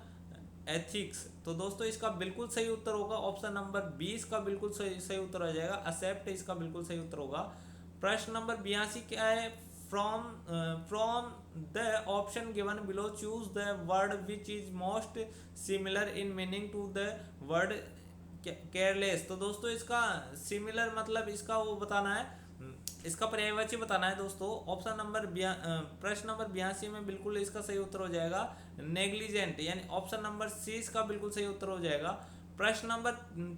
A: ethics. तो दोस्तों इसका बिल्कुल सही उत्तर होगा ऑप्शन नंबर 20 का बिल्कुल सही उत्तर हो जाएगा, एक्सेप्ट इसका बिल्कुल सही उत्तर होगा। प्रश्न नंबर 82 क्या है? From the option given below choose the word which is most similar in meaning to the word careless. तो दोस्तों इसका सिमिलर मतलब इसका वो बताना है, इसका पर्यायवाची बताना है दोस्तों। ऑप्शन नंबर प्रश्न नंबर 82 में बिल्कुल इसका सही उत्तर हो जाएगा नेग्लिजेंट, यानी ऑप्शन नंबर सी इसका बिल्कुल सही उत्तर हो जाएगा। प्रश्न नंबर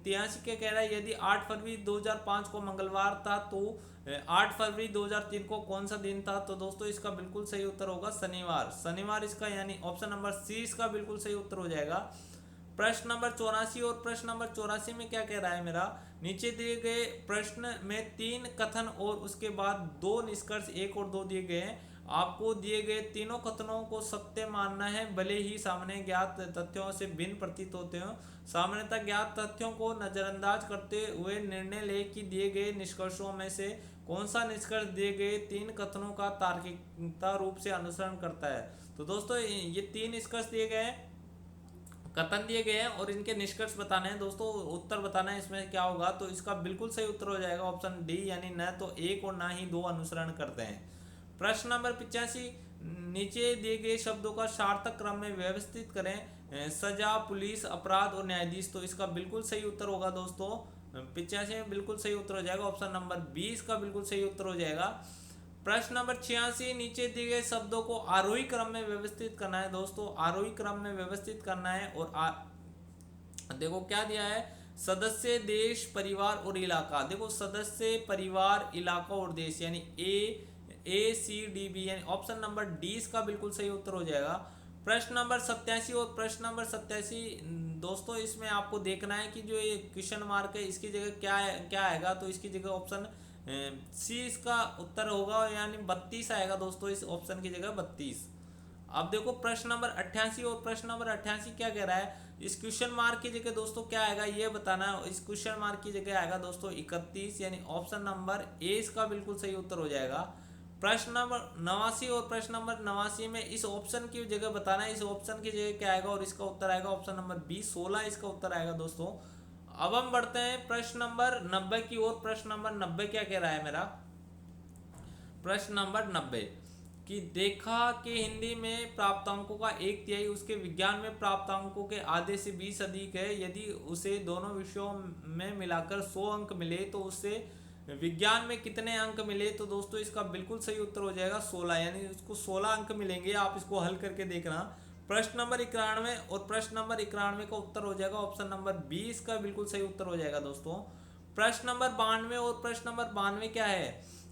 A: 83 क्या कह रहा है? यदि 8 फरवरी 2005 को मंगलवार था तो 8 फरवरी 2003 को कौन सा दिन था? तो दोस्तों इसका बिल्कुल सही उत्तर होगा शनिवार इसका, यानी ऑप्शन नंबर सी इसका बिल्कुल सही उत्तर हो जाएगा। प्रश्न नंबर 84 और प्रश्न नंबर 84 में क्या कह रहा है मेरा? नीचे दिए गए प्रश्न में 3 कथन और उसके बाद 2 निष्कर्ष 1 और 2 दिए गए हैं। आपको दिए गए तीनों कथनों को सत्य मानना है, भले ही सामने ज्ञात तथ्यों से भिन्न प्रतीत होते हो। सामान्यतः ज्ञात तथ्यों को नजरअंदाज करते हुए निर्णय ले कि दिए गए निष्कर्षों में से कौन सा निष्कर्ष दिए गए 3 कथनों का तार्किकता रूप से अनुसरण करता है। तो दोस्तों ये 3 निष्कर्ष दिए गए हैं, कथन दिए गए हैं और इनके निष्कर्ष बताने हैं दोस्तों, उत्तर बताना है इसमें क्या होगा। तो इसका बिल्कुल सही उत्तर हो जाएगा ऑप्शन डी, यानी न तो 1 और ना ही 2 अनुसरण करते हैं। प्रश्न नंबर 85, नीचे दिए गए शब्दों का सार्थक क्रम में व्यवस्थित करें, सजा, पुलिस, अपराध और न्यायाधीश। तो इसका बिल्कुल सही उत्तर होगा दोस्तों 85 में बिल्कुल सही उत्तर हो जाएगा, ऑप्शन नंबर 20 का बिल्कुल सही उत्तर हो जाएगा। प्रश्न नंबर 86, नीचे दिए गए शब्दों को आरोही क्रम में व्यवस्थित करना है दोस्तों, आरोही क्रम में व्यवस्थित करना है। और देखो क्या दिया है? सदस्य, देश, परिवार और इलाका। देखो सदस्य, परिवार, इलाका और देश, यानी ए सी डी बी, यानी ऑप्शन नंबर डी इसका बिल्कुल सही उत्तर हो जाएगा। प्रश्न नंबर 87 और प्रश्न नंबर 87 दोस्तों इसमें आपको देखना है कि जो ये क्वेश्चन मार्क है इसकी जगह क्या आएगा। तो इसकी जगह ऑप्शन सी इसका उत्तर होगा, यानी 32 आएगा दोस्तों इस ऑप्शन की जगह 32। अब देखो प्रश्न नंबर 88 और प्रश्न नंबर 88 क्या कह रहा है, इस क्वेश्चन मार्क की जगह दोस्तों क्या आएगा ये बताना है। इस क्वेश्चन मार्क की जगह आएगा दोस्तों 31, यानी ऑप्शन नंबर ए इसका बिल्कुल सही उत्तर हो जाएगा। प्रश्न नंबर 89 और प्रश्न नंबर 89 में इस ऑप्शन की जगह बताना है, इस ऑप्शन की जगह क्या आएगा, और इसका उत्तर आएगा ऑप्शन नंबर बी 16 इसका उत्तर आएगा दोस्तों। अब हम बढ़ते हैं प्रश्न नंबर 90 की ओर। प्रश्न नंबर 90 क्या कह रहा है मेरा, प्रश्न नंबर 90 कि देखा कि हिंदी में प्राप्तांकों का 1/3 उसके विज्ञान में प्राप्तांकों के आधे से 20 अधिक है। यदि उसे दोनों विषयों में मिलाकर 100 अंक मिले तो उससे विज्ञान में कितने अंक मिले। तो दोस्तों इसका बिल्कुल सही उत्तर हो जाएगा 16, यानी उसको 16 अंक मिलेंगे। आप इसको हल करके देखना। प्रश्न नंबर 91 और प्रश्न नंबर 91 का उत्तर हो जाएगा ऑप्शन नंबर 20 का बिल्कुल सही उत्तर हो जाएगा दोस्तों। प्रश्न नंबर 92 और प्रश्न नंबर 92 क्या है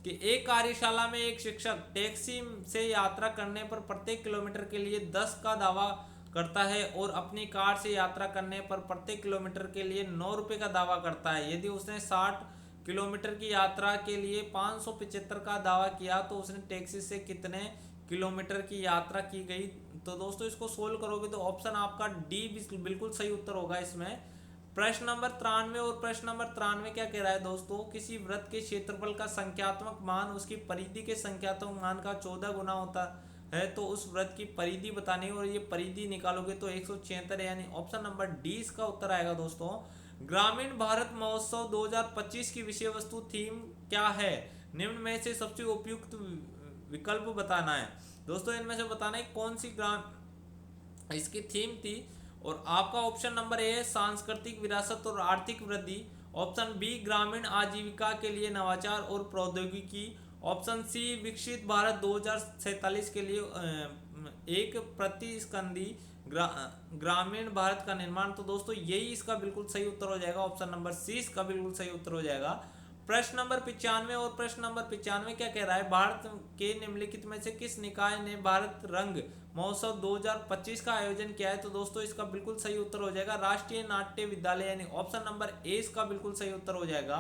A: कि एक कार्यशाला में एक शिक्षक टैक्सी से यात्रा करने पर प्रत्येक किलोमीटर के लिए 10 का दावा करता है और अपनी कार से यात्रा करने पर प्रत्येक किलोमीटर के लिए 9 रुपये का दावा करता है। यदि उसने 60 किलोमीटर की यात्रा के लिए 575 का दावा किया तो उसने टैक्सी से कितने किलोमीटर की यात्रा की गई। तो दोस्तों इसको सोल्व करोगे तो ऑप्शन आपका डी बिल्कुल सही उत्तर होगा इसमें। प्रश्न नंबर 93 और प्रश्न नंबर 93 क्या कह रहा है दोस्तों, किसी वृत्त के क्षेत्रफल का संख्यात्मक मान उसकी परिधि के संख्यात्मक मान का 14 गुना होता है। तो उस वृत्त की परिधि बतानी और ये परिधि निकालोगे तो 176, यानी ऑप्शन नंबर डी इसका उत्तर आएगा दोस्तों। ग्रामीण भारत महोत्सव 2025 की विषय वस्तु थीम क्या है, निम्न में से सबसे उपयुक्त विकल्प बताना है। दोस्तों इनमें से बताना है कौन सी ग्राम इसकी थीम थी, और आपका ऑप्शन नंबर ए है सांस्कृतिक विरासत और आर्थिक वृद्धि, ऑप्शन बी ग्रामीण आजीविका के लिए नवाचार और प्रौद्योगिकी, ऑप्शन सी विकसित भारत 2047 के लिए एक प्रतिस्कंदी ग्रामीण भारत का निर्माण। तो दोस्तों यही इसका बिल्कुल सही उत्तर हो जाएगा, ऑप्शन नंबर सी इसका बिल्कुल सही उत्तर हो जाएगा। प्रश्न नंबर 95 और प्रश्न नंबर 95 क्या कह रहा है, भारत के निम्नलिखित में से किस निकाय ने भारत रंग महोत्सव 2025 का आयोजन किया है। तो दोस्तों इसका बिल्कुल सही उत्तर हो जाएगा राष्ट्रीय नाट्य विद्यालय, यानी ऑप्शन नंबर ए इसका बिल्कुल सही उत्तर हो जाएगा।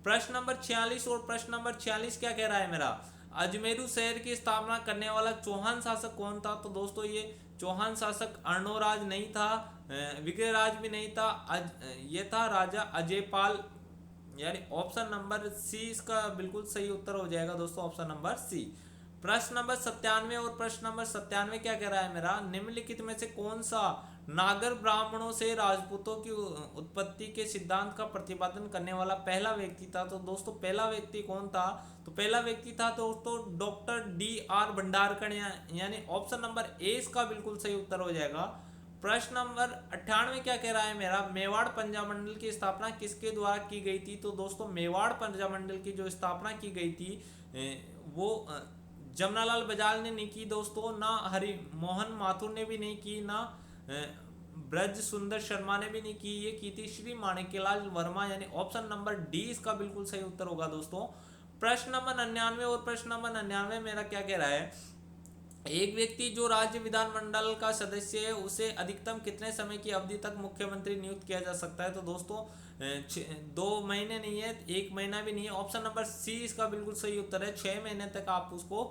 A: प्रश्न नंबर 46 और प्रश्न नंबर 46 क्या कह रहा है मेरा, अजमेरू शहर की स्थापना करने वाला चौहान शासक कौन था। तो दोस्तों ये चौहान शासक अर्णोराज नहीं था, विग्रहराज भी नहीं था, ये था राजा अजयपाल, यानी ऑप्शन नंबर सी इसका बिल्कुल सही उत्तर हो जाएगा दोस्तों, ऑप्शन नंबर सी। प्रश्न नंबर 97 और प्रश्न नंबर 97 क्या कह रहा है मेरा, निम्नलिखित में से कौन सा नागर ब्राह्मणों से राजपूतों की उत्पत्ति के सिद्धांत का प्रतिपादन करने वाला पहला व्यक्ति था। तो दोस्तों पहला व्यक्ति कौन था, तो पहला व्यक्ति था दोस्तों डॉक्टर D.R. भंडारकर, यानी ऑप्शन नंबर ए इसका बिल्कुल सही उत्तर हो जाएगा। प्रश्न नंबर 98 क्या कह रहा है मेरा, मेवाड़ पंजामंडल की स्थापना किसके द्वारा की गई थी। तो दोस्तों मेवाड़ पंजामंडल की जो स्थापना की गई थी वो जमनालाल बजाज ने नहीं की दोस्तों, ना हरि मोहन माथुर ने भी नहीं की, ना ब्रज सुंदर शर्मा ने भी नहीं की, ये की थी श्री माणिक्यलाल वर्मा, यानी ऑप्शन नंबर डी इसका बिल्कुल सही उत्तर होगा दोस्तों। प्रश्न नंबर 99 और प्रश्न नंबर 99 मेरा क्या कह रहा है, एक व्यक्ति जो राज्य विधानमंडल का सदस्य है उसे अधिकतम कितने समय की अवधि तक मुख्यमंत्री नियुक्त किया जा सकता है। तो दोस्तों 2 महीने नहीं है, 1 महीना भी नहीं है, ऑप्शन नंबर सी इसका बिल्कुल सही उत्तर है। 6 महीने तक आप उसको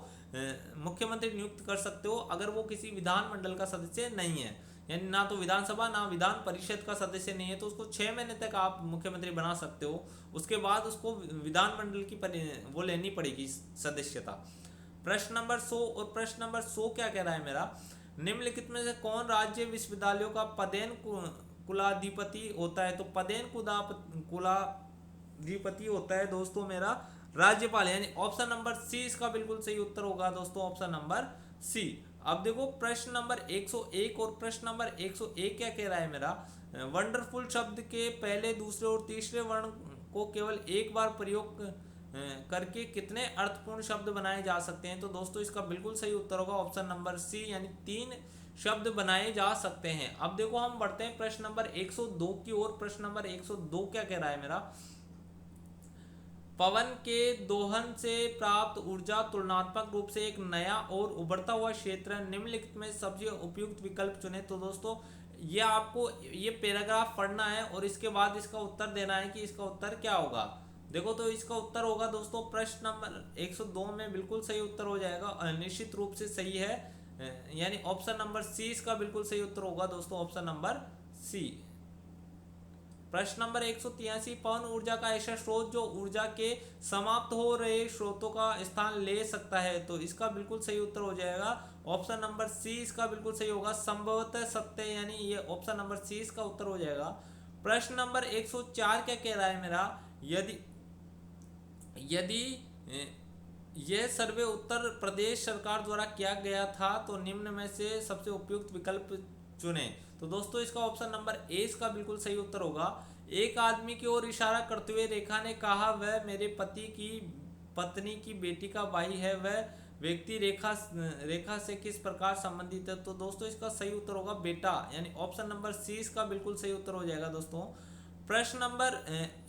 A: मुख्यमंत्री नियुक्त कर सकते हो अगर वो किसी विधानमंडल का सदस्य नहीं है, यानी ना तो विधानसभा ना विधान परिषद का सदस्य नहीं है, तो उसको 6 महीने तक आप मुख्यमंत्री बना सकते हो। उसके बाद उसको विधानमंडल की वो लेनी पड़ेगी सदस्यता। प्रश्न नंबर 100 और प्रश्न नंबर 100 क्या कह रहा है मेरा, निम्नलिखित में से कौन राज्य विश्वविद्यालयों का पदेन कुलाधिपति होता है। तो पदेन कुलाधिपति होता है दोस्तों मेरा राज्यपाल, यानी ऑप्शन नंबर सी इसका बिल्कुल सही उत्तर होगा दोस्तों, ऑप्शन नंबर सी। अब देखो प्रश्न नंबर 101 और प्रश्न नंबर 101 क्या कह रहा है मेरा, वंडरफुल शब्द के पहले दूसरे और तीसरे वर्ण को केवल एक बार प्रयोग करके कितने अर्थपूर्ण शब्द बनाए जा सकते हैं। तो दोस्तों इसका बिल्कुल सही उत्तर होगा ऑप्शन नंबर सी, यानी 3 शब्द बनाए जा सकते हैं। अब देखो हम बढ़ते हैं प्रश्न नंबर 102 की ओर। प्रश्न नंबर 102 क्या कह रहा है मेरा, पवन के दोहन से प्राप्त ऊर्जा तुलनात्मक रूप से एक नया और उभरता हुआ क्षेत्र, निम्नलिखित में सबसे उपयुक्त विकल्प चुने। तो दोस्तों ये आपको ये पैराग्राफ पढ़ना है और इसके बाद इसका उत्तर देना है कि इसका उत्तर क्या होगा। देखो तो इसका उत्तर होगा दोस्तों प्रश्न नंबर 102 में बिल्कुल सही उत्तर हो जाएगा, निश्चित रूप से सही है। यानी ऑप्शन नंबर सी इसका बिल्कुल सही उत्तर होगा दोस्तों, ऑप्शन नंबर सी। प्रश्न नंबर 183, पवन ऊर्जा का ऐसा स्रोत जो ऊर्जा के समाप्त हो रहे स्रोतों का स्थान ले सकता है, तो इसका बिल्कुल सही उत्तर हो जाएगा ऑप्शन नंबर सी इसका बिल्कुल सही होगा, संभवतः सत्य, यानी ये ऑप्शन नंबर सी इसका उत्तर हो जाएगा। प्रश्न नंबर 104 क्या कह रहा है मेरा, यदि यदि यह सर्वे उत्तर प्रदेश सरकार द्वारा किया गया था तो निम्न में से सबसे उपयुक्त विकल्प चुने। तो दोस्तों इसका ऑप्शन नंबर ए इसका बिल्कुल सही उत्तर होगा। एक आदमी की ओर इशारा करते हुए रेखा ने कहा, वह मेरे पति की पत्नी की बेटी का भाई है, वह व्यक्ति रेखा से किस प्रकार संबंधित है। तो दोस्तों इसका सही उत्तर होगा बेटा, यानी ऑप्शन नंबर सी इसका बिल्कुल सही उत्तर हो जाएगा दोस्तों। प्रश्न नंबर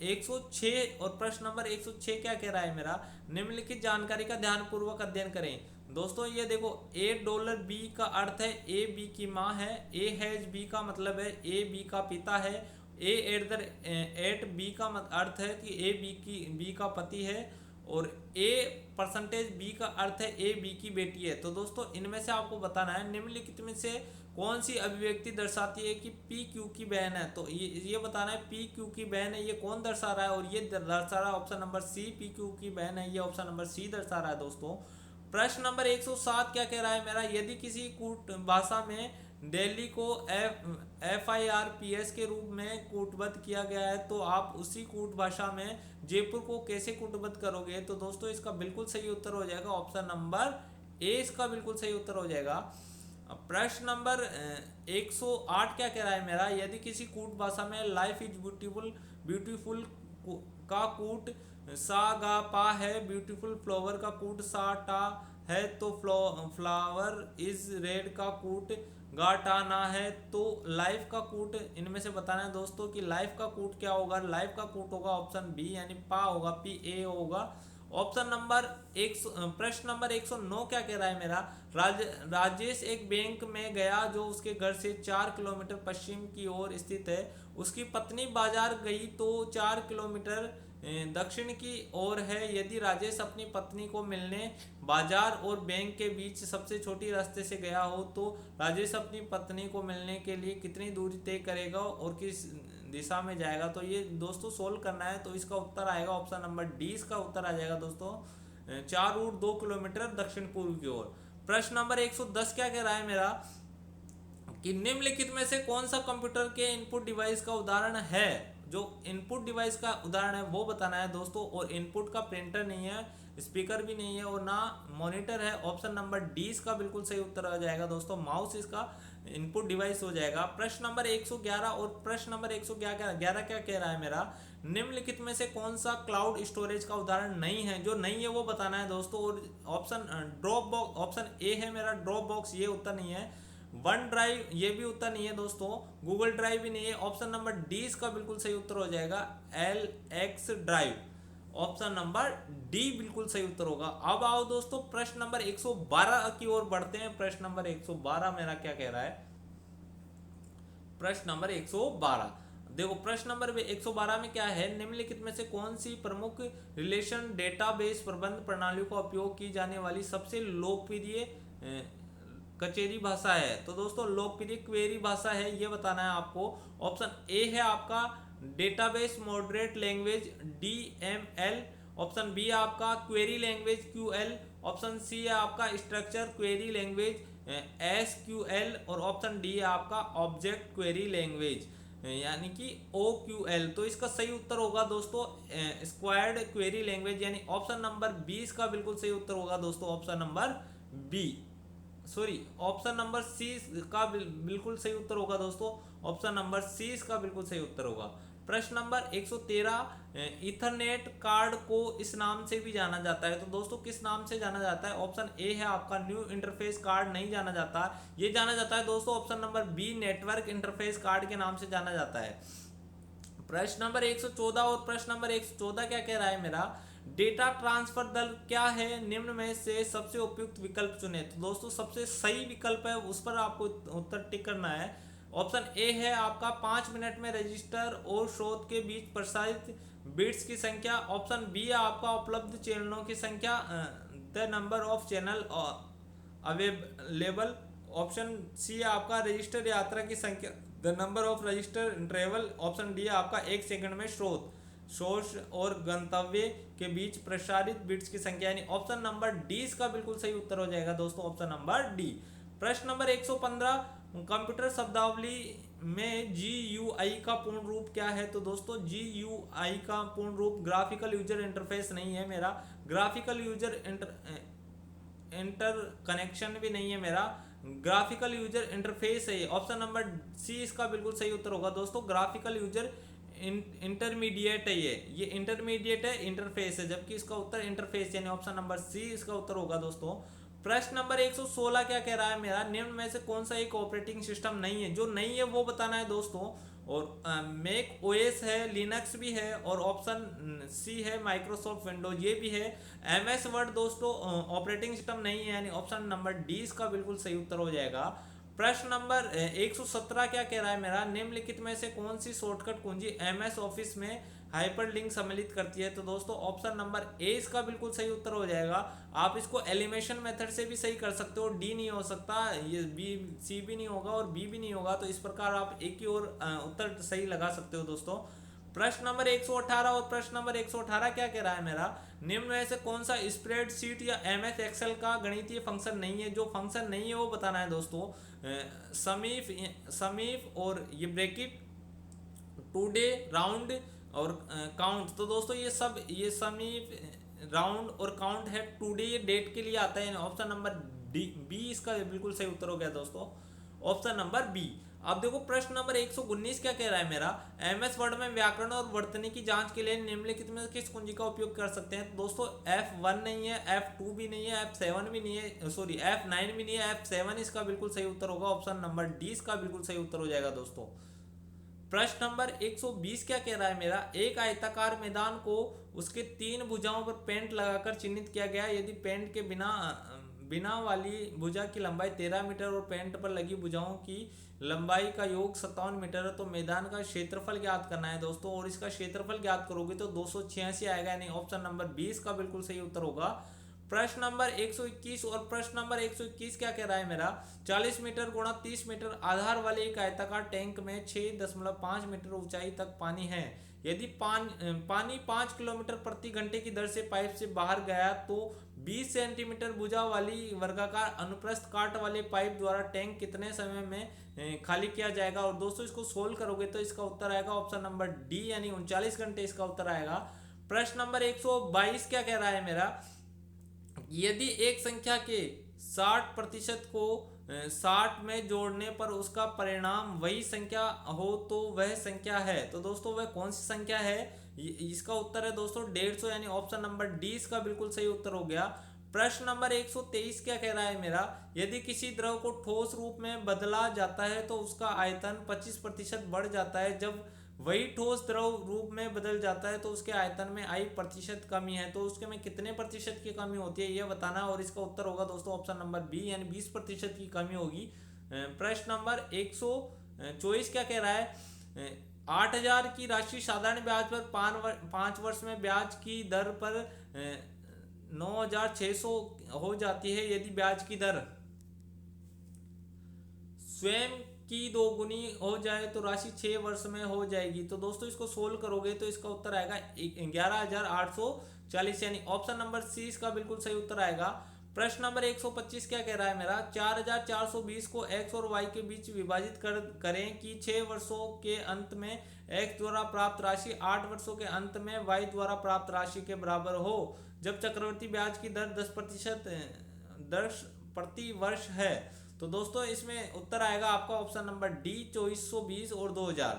A: 106 और प्रश्न नंबर 106 क्या कह रहा है मेरा, निम्नलिखित जानकारी का ध्यानपूर्वक अध्ययन करें। दोस्तों ये देखो, $8 का अर्थ है ए बी की माँ है, ए हैज बी का मतलब है ए बी का पिता है, एट बी का अर्थ है कि ए बी का पति है, और % बी का अर्थ है ए बी की बेटी है। तो दोस्तों इनमें से आपको बताना है निम्नलिखित में से कौन सी अभिव्यक्ति दर्शाती है कि पी क्यू की बहन है। तो ये बताना है पी क्यू की बहन है, ये कौन दर्शा रहा है, और ये दर्शा रहा है option number C, P Q की बहन है, ये ऑप्शन नंबर सी दर्शा रहा है दोस्तों। प्रश्न नंबर 107 क्या कह रहा है मेरा, यदि किसी कूट भाषा में दिल्ली को FIRPS के रूप में कूटबद्ध किया गया है, तो आप उसी कूट भाषा में जयपुर को कैसे कूटबद्ध करोगे। तो दोस्तों इसका बिल्कुल सही उत्तर हो जाएगा ऑप्शन नंबर ए इसका बिल्कुल सही उत्तर हो जाएगा। प्रश्न नंबर 108 क्या कह रहा है मेरा, यदि किसी कूट भाषा में लाइफ इज ब्यूटीफुल का कूट सा गा पा है, ब्यूटीफुल फ्लावर का कूट सा टा है, तो फ्लावर इज रेड का कूट गा टा ना है, तो लाइफ का कूट इनमें से बताना है दोस्तों कि लाइफ का कूट क्या होगा। लाइफ का कूट होगा ऑप्शन बी, यानी पा होगा, PA होगा। ऑप्शन नंबर प्रश्न नंबर 109 क्या कह रहा है मेरा, राजेश एक बैंक में गया जो उसके घर से 4 किलोमीटर पश्चिम की ओर स्थित है। उसकी पत्नी बाजार गई तो 4 किलोमीटर दक्षिण की ओर है। यदि राजेश अपनी पत्नी को मिलने बाजार और बैंक के बीच सबसे छोटी रास्ते से गया हो, तो राजेश अपनी पत्नी को मिलने के लिए कितनी दूरी तय करेगा और किस दिशा में जाएगा। तो ये दोस्तों सोल्व करना है, तो इसका उत्तर आएगा ऑप्शन नंबर डी इसका उत्तर आ जाएगा दोस्तों, 4 रूट 2 किलोमीटर दक्षिण पूर्व की ओर। प्रश्न नंबर 110 क्या कह रहा है मेरा, कि निम्नलिखित में से कौन सा कंप्यूटर के इनपुट डिवाइस का उदाहरण है। जो इनपुट डिवाइस का उदाहरण है वो बताना है दोस्तों, और इनपुट का प्रिंटर नहीं है, स्पीकर भी नहीं है, और ना मॉनिटर है। ऑप्शन नंबर डी इसका बिल्कुल सही उत्तर आ जाएगा दोस्तों, माउस इसका इनपुट डिवाइस हो जाएगा। प्रश्न नंबर 111 और प्रश्न नंबर 111 क्या कह रहा है मेरा, निम्नलिखित में से कौन सा क्लाउड स्टोरेज का उदाहरण नहीं है। जो नहीं है वो बताना है दोस्तों, और option drop box option A है मेरा, ड्रॉप बॉक्स ये उत्तर नहीं है, वन ड्राइव ये भी उत्तर नहीं है दोस्तों, गूगल ड्राइव भी नहीं है। ऑप्शन नंबर डी इसका बिल्कुल सही उत्तर हो जाएगा, LX drive, option number D बिल्कुल सही उत्तर होगा। अब आओ दोस्तों प्रश्न नंबर 112 की ओर बढ़ते हैं। प्रश्न नंबर 112 मेरा क्या कह रहा है, प्रश्न नंबर 112 देखो, प्रश्न नंबर 112 में क्या है, निम्नलिखित में से कौन सी प्रमुख रिलेशन डेटाबेस प्रबंध प्रणालियों का उपयोग की जाने वाली सबसे लोकप्रिय कचेरी भाषा है। तो दोस्तों लोकप्रिय क्वेरी भाषा है, ये बताना है आपको। ऑप्शन ए है आपका database moderate language, DML। Option B है आपका query language, QL। Option C है आपका स्ट्रक्चर क्वेरी लैंग्वेज, SQL। और ऑप्शन डी है आपका ऑब्जेक्ट क्वेरी लैंग्वेज, यानी कि OQL। तो इसका सही उत्तर होगा दोस्तों स्क्वायर्ड क्वेरी लैंग्वेज, यानी ऑप्शन नंबर 20 का बिल्कुल सही उत्तर होगा दोस्तों, option number option number C का बिल्कुल सही उत्तर होगा दोस्तों, ऑप्शन नंबर सी इसका बिल्कुल सही उत्तर होगा। प्रश्न नंबर 113, इथरनेट कार्ड को इस नाम से भी जाना जाता है। तो दोस्तों किस नाम से जाना जाता है, ऑप्शन ए है आपका न्यू इंटरफेस कार्ड, नहीं जाना जाता, ये जाना जाता है दोस्तों option number B, network interface card के नाम से जाना जाता है। प्रश्न नंबर 114 और प्रश्न नंबर 114 क्या कह रहा है मेरा, डेटा ट्रांसफर दर क्या है, निम्न में से सबसे उपयुक्त विकल्प चुने। तो दोस्तों सबसे सही विकल्प है उस पर आपको उत्तर टिक करना है। ऑप्शन ए है आपका 5 मिनट में रजिस्टर और स्रोत के बीच प्रसारित बिट्स की संख्या। ऑप्शन बी है आपका उपलब्ध चैनलों की संख्या, the number of channel available. Option C है आपका रजिस्टर यात्रा की संख्या, the number of register travel. Option D है आपका एक सेकंड में स्रोत सोर्स और गंतव्य के बीच प्रसारित बिट्स की संख्या, यानी ऑप्शन नंबर डी इसका बिल्कुल सही उत्तर हो जाएगा दोस्तों, ऑप्शन नंबर डी। प्रश्न नंबर 115, कंप्यूटर शब्दावली में GUI का पूर्ण रूप क्या है? तो दोस्तों GUI का पूर्ण रूप ग्राफिकल यूजर इंटरफेस नहीं है मेरा, ग्राफिकल यूजर इंटर कनेक्शन भी नहीं है मेरा, ग्राफिकल यूजर इंटरफेस है। ऑप्शन नंबर सी इसका बिल्कुल सही उत्तर होगा दोस्तों, ग्राफिकल यूजर इंटरमीडिएट है। ये इंटरमीडिएट है, इंटरफेस है, जबकि इसका उत्तर इंटरफेस यानी ऑप्शन नंबर सी इसका उत्तर होगा दोस्तों। प्रश्न नंबर 116 क्या कह रहा है मेरा, निम्न में से कौन सा एक ऑपरेटिंग सिस्टम नहीं है? जो नहीं है वो बताना है दोस्तों। और मैक ओएस है, लिनक्स भी है, और ऑप्शन सी है माइक्रोसॉफ्ट विंडोज ये भी है। MS वर्ड दोस्तों ऑपरेटिंग सिस्टम नहीं है, यानी ऑप्शन नंबर डी इसका बिल्कुल सही उत्तर हो जाएगा। प्रश्न नंबर 117 क्या कह रहा है मेरा, निम्नलिखित में से कौन सी शॉर्टकट कुंजी MS ऑफिस में हाइपरलिंक सम्मिलित करती है? तो दोस्तों ऑप्शन नंबर ए इसका बिल्कुल सही उत्तर हो जाएगा। आप इसको एलिमिनेशन मेथड से भी सही कर सकते हो, डी नहीं हो सकता, ये बी सी भी नहीं होगा और बी भी नहीं होगा, तो इस प्रकार आप एक ही और उत्तर सही लगा सकते हो दोस्तों। प्रश्न नंबर 118 और प्रश्न नंबर 118 क्या कह रहा है मेरा, निम्न में से कौन सा स्प्रेडशीट या MS एक्सेल का गणितीय फंक्शन नहीं है? जो फंक्शन नहीं है वो बताना है दोस्तों। समीप और ये ब्रैकेट, टुडे, राउंड और काउंट। तो दोस्तों ये समीप, राउंड और काउंट है, टुडे ये डेट के लिए आता है, ऑप्शन नंबर डी बी इसका बिल्कुल सही उत्तर हो गया दोस्तों, ऑप्शन नंबर बी। अब देखो प्रश्न नंबर 119 क्या कह रहा है मेरा, MS वर्ड में व्याकरण और वर्तनी की जांच के लिए निम्नलिखित में किस कुंजी का उपयोग कर सकते हैं? तो दोस्तों F1 नहीं है, F2 भी नहीं है, F7 भी नहीं है, सॉरी F9 भी नहीं है, F7 इसका बिल्कुल सही उत्तर होगा, ऑप्शन नंबर डी इसका बिल्कुल सही उत्तर हो जाएगा दोस्तों। प्रश्न नंबर 120 क्या कह रहा है मेरा, एक आयताकार मैदान को उसके 3 भुजाओं पर पेंट लगाकर चिन्हित किया गया। यदि पेंट के बिना वाली भुजा की लंबाई 13 मीटर और पेंट पर लगी भुजाओं की लंबाई का योग 57 मीटर है, तो मैदान का क्षेत्रफल ज्ञात करना है दोस्तों, और इसका क्षेत्रफल ज्ञात करोगे तो 286 आएगा, यानी ऑप्शन नंबर 20 का बिल्कुल सही उत्तर होगा। प्रश्न नंबर 121 और प्रश्न नंबर 121 क्या कह रहा है मेरा, 40 मीटर गुणा 30 मीटर आधार वाले एक आयताकार टैंक में 6.5 मीटर ऊंचाई तक पानी है। यदि पानी 5 किलोमीटर प्रति घंटे की दर से पाइप से बाहर गया तो 20 सेंटीमीटर भुजा वाली वर्गाकार अनुप्रस्थ काट वाले पाइप द्वारा टैंक कितने समय में खाली किया जाएगा? और दोस्तों इसको सोल्व करोगे तो इसका उत्तर आएगा ऑप्शन नंबर डी, यानी 39 घंटे इसका उत्तर आएगा। प्रश्न नंबर 122 क्या कह रहा है मेरा, यदि एक संख्या के 60% को 60 में जोड़ने पर उसका परिणाम वही संख्या हो तो वह संख्या है। तो दोस्तों वह कौन सी संख्या है? इसका उत्तर है दोस्तों 150, यानी ऑप्शन नंबर डी इसका बिल्कुल सही उत्तर हो गया। प्रश्न नंबर 123 क्या कह रहा है मेरा, यदि किसी द्रव को ठोस रूप में बदला जाता है तो उसका आयतन 25% बढ़ जाता है, जब वही ठोस द्रव रूप में बदल जाता है तो उसके आयतन में I% कमी है, तो उसके में कितने प्रतिशत की कमी होती है ये बताना, और इसका उत्तर होगा दोस्तों ऑप्शन नंबर बी, यानी 20% की कमी होगी। प्रश्न नंबर 124 क्या कह रहा है, 8,000 की राशि साधारण ब्याज पर 5 वर्ष में ब्याज की दर पर 9,600 हो जाती है, यदि ब्याज की दर स्वयं की 2 गुनी हो जाए तो राशि 6 वर्ष में हो जाएगी। तो दोस्तों इसको सोल्व करोगे तो इसका उत्तर आएगा 11,840, यानी ऑप्शन नंबर सी इसका बिल्कुल सही उत्तर आएगा। प्रश्न नंबर 125 क्या कह रहा है मेरा, 4,420 को x और y के बीच विभाजित करें कि 6 वर्षों के अंत में x द्वारा प्राप्त राशि 8 वर्षों के अंत में y द्वारा प्राप्त राशि के बराबर हो, जब चक्रवृद्धि ब्याज की दर 10% प्रति वर्ष है। तो दोस्तों इसमें उत्तर आएगा आपका ऑप्शन नंबर डी, 2420 और 2000।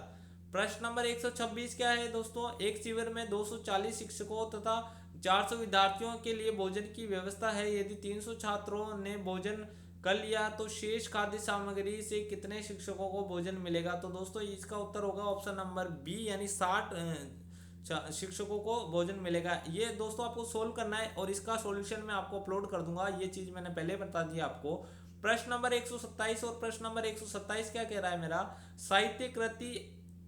A: प्रश्न नंबर 126 क्या है दोस्तों, एक शिविर में 240 शिक्षकों तथा 400 विद्यार्थियों के लिए भोजन की व्यवस्था है। यदि 300 छात्रों ने भोजन कर लिया तो शेष खाद्य सामग्री से कितने शिक्षकों को भोजन मिलेगा? तो दोस्तों इसका उत्तर होगा ऑप्शन नंबर बी, यानी 60 शिक्षकों को भोजन मिलेगा। ये दोस्तों आपको सोल्व करना है और इसका सॉल्यूशन मैं आपको अपलोड कर दूंगा, ये चीज मैंने पहले बता दी आपको। प्रश्न नंबर 127 और प्रश्न नंबर 127 क्या कह रहा है मेरा, साहित्य कृति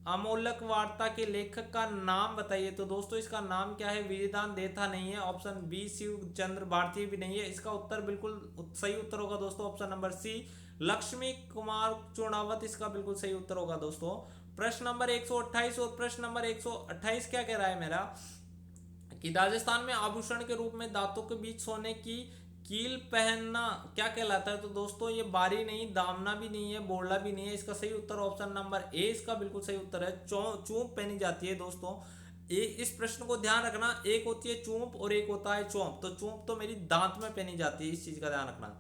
A: अमोलक वार्ता के लेखक का नाम बताइए। तो दोस्तों इसका नाम क्या है? विजयदान देथा नहीं है, ऑप्शन बी शिव चंद्र भारती भी नहीं है, इसका उत्तर बिल्कुल सही उत्तर होगा दोस्तों option number C Lakshmi Kumar Chunawat, इसका बिल्कुल सही उत्तर होगा दोस्तों। प्रश्न नंबर 128 और प्रश्न नंबर 128 क्या कह रहा है मेरा कि राजस्थान में आभूषण के रूप में दांतों के बीच सोने की कील पहनना क्या कहलाता है? तो दोस्तों ये बारी नहीं, दामना भी नहीं है, बोरला भी नहीं है, इसका सही उत्तर ऑप्शन नंबर ए इसका बिल्कुल सही उत्तर है। चूंप पहनी जाती है दोस्तों। इस प्रश्न को ध्यान रखना, एक होती है चूंप और एक होता है चौंप। तो चूंप तो मेरी दांत में पहनी जाती है, इस चीज का ध्यान रखना।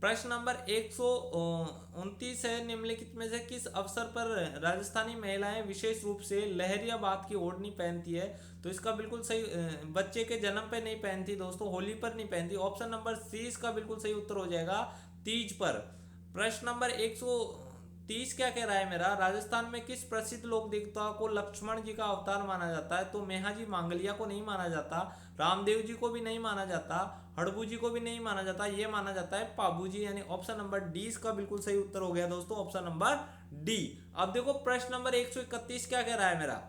A: प्रश्न नंबर 129 है, निम्नलिखित में से किस अवसर पर राजस्थानी महिलाएं विशेष रूप से लहरिया बात की ओढ़नी पहनती है? तो इसका बिल्कुल सही बच्चे के जन्म पे नहीं पहनती दोस्तों, होली पर नहीं पहनती, ऑप्शन नंबर सी इसका बिल्कुल सही उत्तर हो जाएगा, तीज पर। प्रश्न नंबर 130 क्या कह रहा है मेरा, राजस्थान में किस प्रसिद्ध लोक देवता को लक्ष्मण जी का अवतार माना जाता है? तो मेहाजी मांगलिया को नहीं माना जाता, रामदेव जी को भी नहीं माना जाता, हड़बू जी को भी नहीं माना जाता, ये माना जाता है पाबू जी, यानी ऑप्शन नंबर डी इसका बिल्कुल सही उत्तर हो गया दोस्तों, ऑप्शन नंबर डी। अब देखो प्रश्न नंबर 131 क्या कह रहा है मेरा,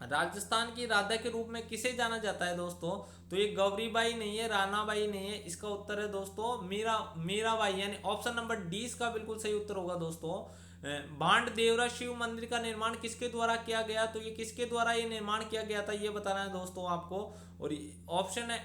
A: राजस्थान की राधा के रूप में किसे जाना जाता है दोस्तों? तो ये गौरीबाई नहीं है, रानाबाई नहीं है, इसका उत्तर है दोस्तों मीराबाई, यानी ऑप्शन नंबर डी इसका बिल्कुल सही उत्तर होगा दोस्तों। भांड देवरा शिव मंदिर का निर्माण किसके द्वारा किया गया? तो ये किसके द्वारा ये निर्माण किया गया था ये बताना है दोस्तों आपको। और ऑप्शन है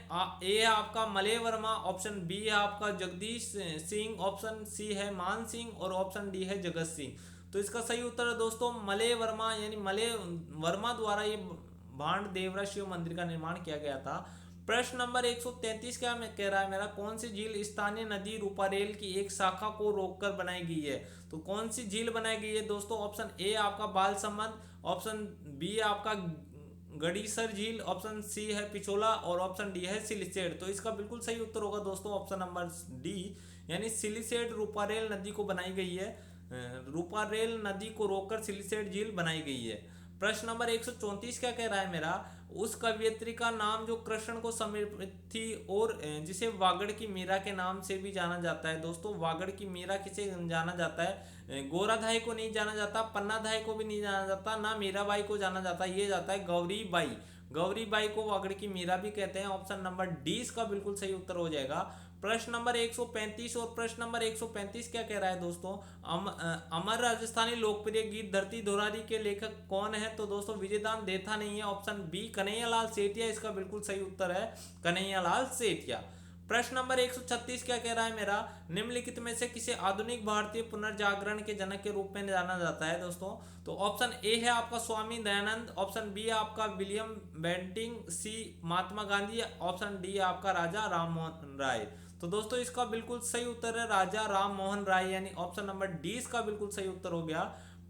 A: ए है आपका मलय वर्मा, ऑप्शन बी है आपका जगदीश सिंह, ऑप्शन सी है मान सिंह और ऑप्शन डी है जगत सिंह। तो इसका सही उत्तर है दोस्तों मलय वर्मा, यानी मलय वर्मा द्वारा ये भांड देवरा शिव मंदिर का निर्माण किया गया था। प्रश्न नंबर 133 क्या कह रहा है मेरा, कौन सी झील स्थानीय नदी रूपारेल की एक शाखा को रोककर बनाई गई है? तो कौन सी झील बनाई गई है दोस्तों? ऑप्शन ए आपका बाल संबंध, ऑप्शन बी आपका गड़ीसर झील, ऑप्शन सी है पिछोला और ऑप्शन डी है सिलिसेट। तो इसका बिल्कुल सही उत्तर होगा दोस्तों ऑप्शन नंबर डी, यानी सिलिसेट रूपारेल नदी को बनाई गई है, रूपारेल नदी को रोककर सिलिसेट झील बनाई गई है। प्रश्न नंबर 134 क्या कह रहा है मेरा, उस कवयित्री का नाम जो कृष्ण को समर्पित थी और जिसे वागड़ की मीरा के नाम से भी जाना जाता है दोस्तों। वागड़ की मीरा किसे जाना जाता है? गोराधाई को नहीं जाना जाता, पन्नाधाई को भी नहीं जाना जाता, ना मीराबाई को जाना जाता, ये जाता है गौरीबाई। गौरीबाई को वागड़ की मीरा भी कहते हैं, ऑप्शन नंबर डी इसका बिल्कुल सही उत्तर हो जाएगा। प्रश्न नंबर 135 और प्रश्न नंबर 135 क्या कह रहा है दोस्तों, अमर राजस्थानी लोकप्रिय गीत धरती धुरारी के लेखक कौन है? तो दोस्तों विजयदान देथा नहीं है, ऑप्शन बी कन्हैयालाल सेठिया इसका बिल्कुल सही उत्तर है, कन्हैयालाल सेठिया। प्रश्न नंबर 136 क्या कह रहा है मेरा, निम्नलिखित में से किसे आधुनिक भारतीय पुनर्जागरण के जनक के रूप में जाना जाता है दोस्तों? तो ऑप्शन ए है आपका स्वामी दयानंद, ऑप्शन बी है आपका विलियम बेंटिंग, सी महात्मा गांधी, ऑप्शन डी है आपका राजा राम मोहन राय। तो दोस्तों इसका बिल्कुल सही उत्तर है राजा राम मोहन राय, यानी ऑप्शन नंबर डी इसका बिल्कुल सही उत्तर हो गया।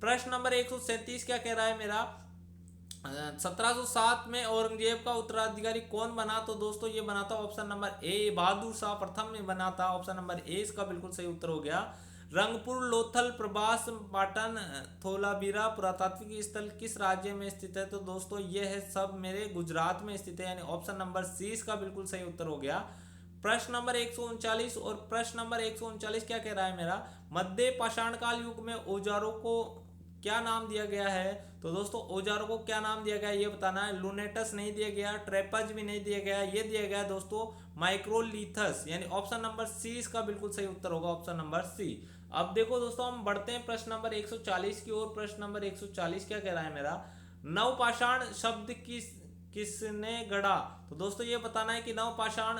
A: प्रश्न नंबर 137 क्या कह रहा है मेरा, 1707 में औरंगजेब का उत्तराधिकारी कौन बना? तो दोस्तों ये बना था ऑप्शन नंबर ए बहादुर शाह प्रथम में बना था, ऑप्शन नंबर ए इसका बिल्कुल सही उत्तर हो गया। रंगपुर लोथल प्रभास पाटन थोलाबीरा पुरातात्विक स्थल किस राज्य में स्थित है? तो दोस्तों ये है सब मेरे गुजरात में स्थित है, यानी ऑप्शन नंबर सी इसका बिल्कुल सही उत्तर हो गया। प्रश्न नंबर 139 और प्रश्न नंबर 139 क्या कह रहा है मेरा, मध्य पाषाण काल युग में औजारों को क्या नाम दिया गया है? तो दोस्तों औजारों को क्या नाम दिया गया ये बताना है। लूनेटस नहीं दिया गया, ट्रेपज भी नहीं दिया गया, ये दिया गया दोस्तों माइक्रोलिथस, यानी ऑप्शन नंबर सी इसका बिल्कुल सही उत्तर होगा, ऑप्शन नंबर सी। अब देखो दोस्तों हम बढ़ते हैं प्रश्न नंबर 140 की ओर। प्रश्न नंबर 140 क्या कह रहा है मेरा, नवपाषाण शब्द किसने गढ़ा? तो दोस्तों ये बताना है कि नवपाषाण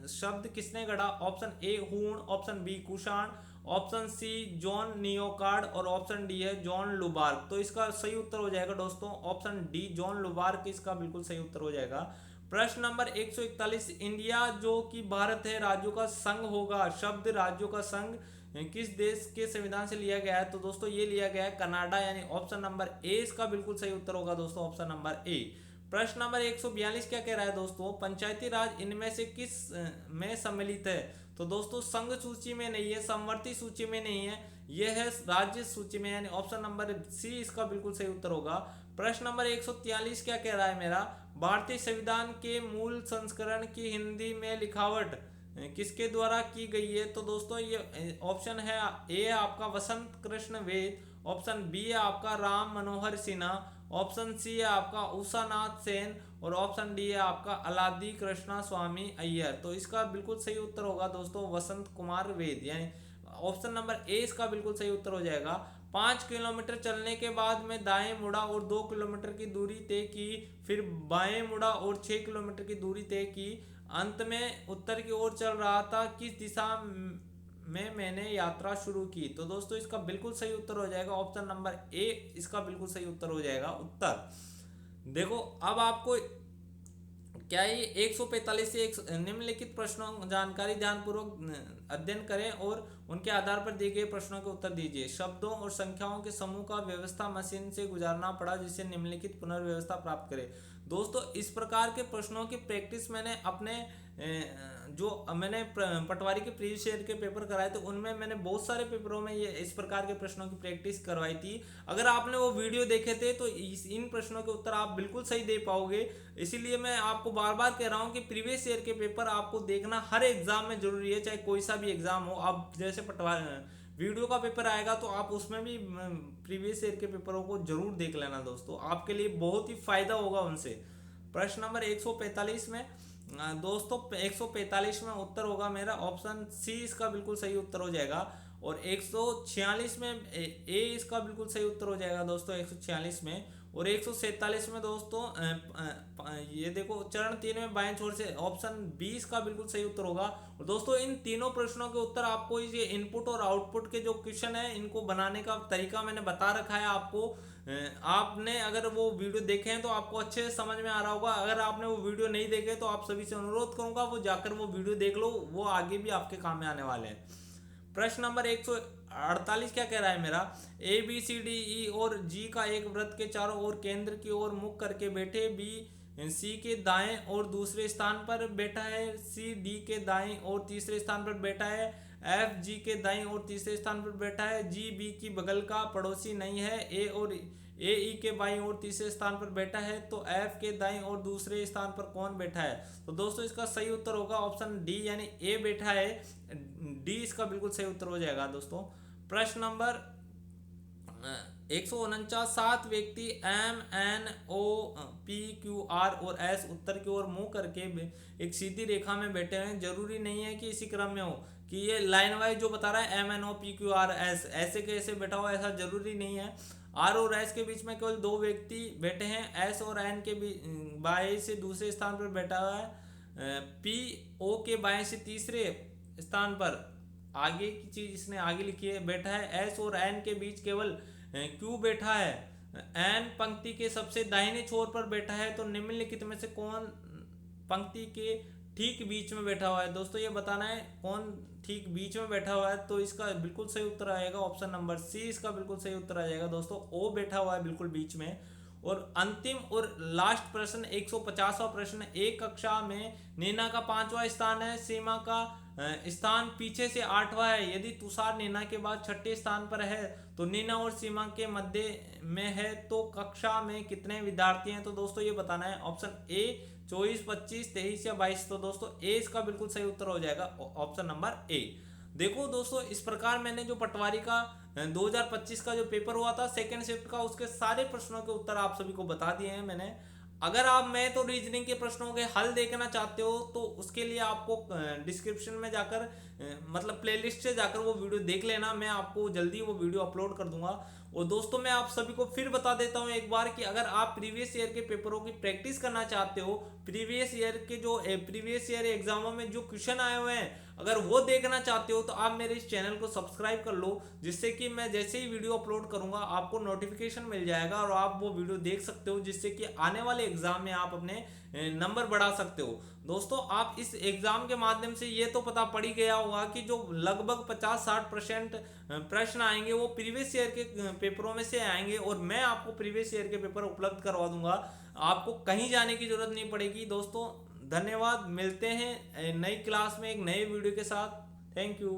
A: शब्द किसने गढ़ा। ऑप्शन ए हूण, option B Kushan, option C John नियोकार्ड और ऑप्शन डी है जॉन लुबार्क। तो इसका सही उत्तर हो जाएगा दोस्तों ऑप्शन डी जॉन लुबार्क इसका बिल्कुल सही उत्तर हो जाएगा। प्रश्न नंबर 141, इंडिया जो कि भारत है राज्यों का संघ होगा, शब्द राज्यों का संघ किस देश के संविधान से लिया गया है? तो दोस्तों ये लिया गया है कनाडा, यानी ऑप्शन नंबर ए इसका बिल्कुल सही उत्तर होगा दोस्तों, ऑप्शन नंबर ए। प्रश्न नंबर 142 क्या कह रहा है दोस्तों, पंचायती राज इनमें से किस में सम्मिलित है? तो दोस्तों संघ सूची में नहीं है, समवर्ती सूची में नहीं है, यह है राज्य सूची में, यानी ऑप्शन नंबर सी इसका बिल्कुल सही उत्तर होगा। प्रश्न नंबर 143 क्या कह रहा है मेरा, भारतीय संविधान के मूल संस्करण की हिंदी में लिखावट किसके द्वारा की गई है? तो दोस्तों ये ऑप्शन है ए आपका वसंत कृष्ण वेद, ऑप्शन बी है आपका राम मनोहर सिन्हा, ऑप्शन सी है आपका उषा नाथ सेन और ऑप्शन डी है आपका अलादी कृष्णा स्वामी अय्यर। तो इसका बिल्कुल सही उत्तर होगा दोस्तों वसंत कुमार वेद, यानी ऑप्शन नंबर ए इसका बिल्कुल सही उत्तर हो जाएगा। 5 किलोमीटर चलने के बाद मैं दाएं मुड़ा और 2 किलोमीटर की दूरी तय की, फिर बाएं मुड़ा और 6 किलोमीटर की दूरी तय की, अंत में उत्तर की ओर चल रहा था, किस दिशा में मैंने यात्रा शुरू की। तो दोस्तों इसका बिल्कुल सही उत्तर हो जाएगा ऑप्शन नंबर ए, इसका बिल्कुल सही उत्तर हो जाएगा उत्तर। देखो अब आपको क्या ये 145 से निम्नलिखित प्रश्नों जानकारी ध्यानपूर्वक अध्ययन करें और उनके आधार पर दिए गए प्रश्नों के उत्तर दीजिए। शब्दों और संख्याओं के समूह का व्यवस्था मशीन से गुजारना पड़ा जिससे निम्नलिखित पुनर्व्यवस्था प्राप्त करें। दोस्तों इस प्रकार के प्रश्नों की प्रैक्टिस मैंने अपने जो मैंने पटवारी के प्रीवियस ईयर के पेपर कराए थे उनमें मैंने बहुत सारे पेपरों में ये इस प्रकार के प्रश्नों की प्रैक्टिस करवाई थी। अगर आपने वो वीडियो देखे थे तो इन प्रश्नों के उत्तर आप बिल्कुल सही दे पाओगे। इसीलिए मैं आपको बार बार कह रहा हूँ कि प्रीवियस ईयर के पेपर आपको देखना हर एग्जाम में जरूरी है, चाहे कोई सा भी एग्जाम हो। अब जैसे पटवारी वीडियो का पेपर आएगा तो आप उसमें भी प्रीवियस ईयर के पेपरों को जरूर देख लेना दोस्तों, आपके लिए बहुत ही फायदा होगा उनसे। प्रश्न नंबर 145 में दोस्तों 145 में उत्तर होगा मेरा ऑप्शन सी, इसका बिल्कुल सही उत्तर हो जाएगा। और 146 में ए इसका बिल्कुल सही उत्तर हो जाएगा दोस्तों 146 में। और 147 में दोस्तों ये देखो चरण 3 में बाएं छोर से ऑप्शन बी इसका बिल्कुल सही उत्तर होगा। और दोस्तों इन तीनों प्रश्नों के उत्तर आपको ये इनपुट और आउटपुट के जो क्वेश्चन है इनको बनाने का तरीका मैंने बता रखा है आपको। आपने अगर वो वीडियो देखे हैं तो आपको अच्छे से समझ में आ रहा होगा। अगर आपने वो वीडियो नहीं देखे तो आप सभी से अनुरोध करूंगा वो जाकर वो वीडियो देख लो, वो आगे भी आपके काम में आने वाले हैं। प्रश्न नंबर 148 क्या कह रहा है मेरा, A B C D E और जी का एक वृत्त के चारों ओर केंद्र की ओर मुख करके बैठे, बी सी के दाएं और दूसरे स्थान पर बैठा है, सी डी के दाएं और तीसरे स्थान पर बैठा है, एफ जी के दाएं और तीसरे स्थान पर बैठा है, जी बी की बगल का पड़ोसी नहीं है, ए ई के बाईं और तीसरे स्थान पर बैठा है, तो एफ के दाईं और दूसरे स्थान पर कौन बैठा है। तो दोस्तों इसका सही उत्तर होगा ऑप्शन डी, यानी ए बैठा है, डी इसका बिल्कुल सही उत्तर हो जाएगा दोस्तों। प्रश्न नंबर 149, 7 व्यक्ति M N O P Q R और एस उत्तर की ओर मुंह करके एक सीधी रेखा में बैठे हैं। जरूरी नहीं है कि इसी क्रम में हो, कि ये लाइन वाइज जो बता रहा है M N O P Q R S ऐसे कैसे बैठा हुआ, ऐसा जरूरी नहीं है। आर और एस के बीच में केवल 2 व्यक्ति बैठे हैं, एस और एन के बाएं से दूसरे स्थान पर बैठा हुआ है, पी ओ के बाएं से तीसरे स्थान पर आगे की चीज इसने आगे लिखी है बैठा है, एस और एन के बीच केवल क्यू बैठा है, एन पंक्ति के सबसे दाहिने छोर पर बैठा है, तो निम्नलिखित में से कौन पंक्ति के ठीक बीच में बैठा हुआ है। दोस्तों ये बताना है कौन ठीक बीच में बैठा हुआ है, तो इसका बिल्कुल सही उत्तर आएगा ऑप्शन नंबर सी, इसका बिल्कुल सही उत्तर आ जाएगा दोस्तों, ओ बैठा हुआ है बिल्कुल बीच में। और अंतिम और लास्ट प्रश्न 150वां प्रश्न, एक कक्षा में नीना का 5वां स्थान है, सीमा का स्थान पीछे से 8वां है, यदि तुषार नीना के बाद 6ठे स्थान पर है तो नीना और सीमा के मध्य में है, तो कक्षा में कितने विद्यार्थी हैं। तो दोस्तों ये बताना है ऑप्शन ए 24, 25, 23 या 22। तो दोस्तों ए इसका बिल्कुल सही उत्तर हो जाएगा ऑप्शन नंबर ए। देखो दोस्तों इस प्रकार मैंने जो पटवारी का 2025 का जो पेपर हुआ था सेकंड शिफ्ट का, उसके सारे प्रश्नों के उत्तर आप सभी को बता दिए हैं मैंने। अगर आप मैथ और रीजनिंग के प्रश्नों के हल देखना चाहते हो तो उसके लिए आपको डिस्क्रिप्शन में जाकर मतलब प्लेलिस्ट से जाकर वो वीडियो देख लेना, मैं आपको जल्दी वो वीडियो अपलोड कर दूंगा। और दोस्तों मैं आप सभी को फिर बता देता हूं एक बार कि अगर आप प्रीवियस ईयर के पेपरों की प्रैक्टिस करना चाहते हो, प्रीवियस ईयर के जो प्रीवियस ईयर एग्जामों में जो क्वेश्चन आए हुए हैं अगर वो देखना चाहते हो तो आप मेरे इस चैनल को सब्सक्राइब कर लो, जिससे कि मैं जैसे ही वीडियो अपलोड करूंगा आपको नोटिफिकेशन मिल जाएगा और आप वो वीडियो देख सकते हो, जिससे कि आने वाले एग्जाम में आप अपने नंबर बढ़ा सकते हो। दोस्तों आप इस एग्जाम के माध्यम से ये तो पता पड़ ही गया होगा कि जो लगभग 50-60% प्रश्न आएंगे वो प्रीवियस ईयर के पेपरों में से आएंगे और मैं आपको प्रीवियस ईयर के पेपर उपलब्ध करवा दूंगा, आपको कहीं जाने की जरूरत नहीं पड़ेगी। दोस्तों धन्यवाद, मिलते हैं नई क्लास में एक नए वीडियो के साथ। Thank you.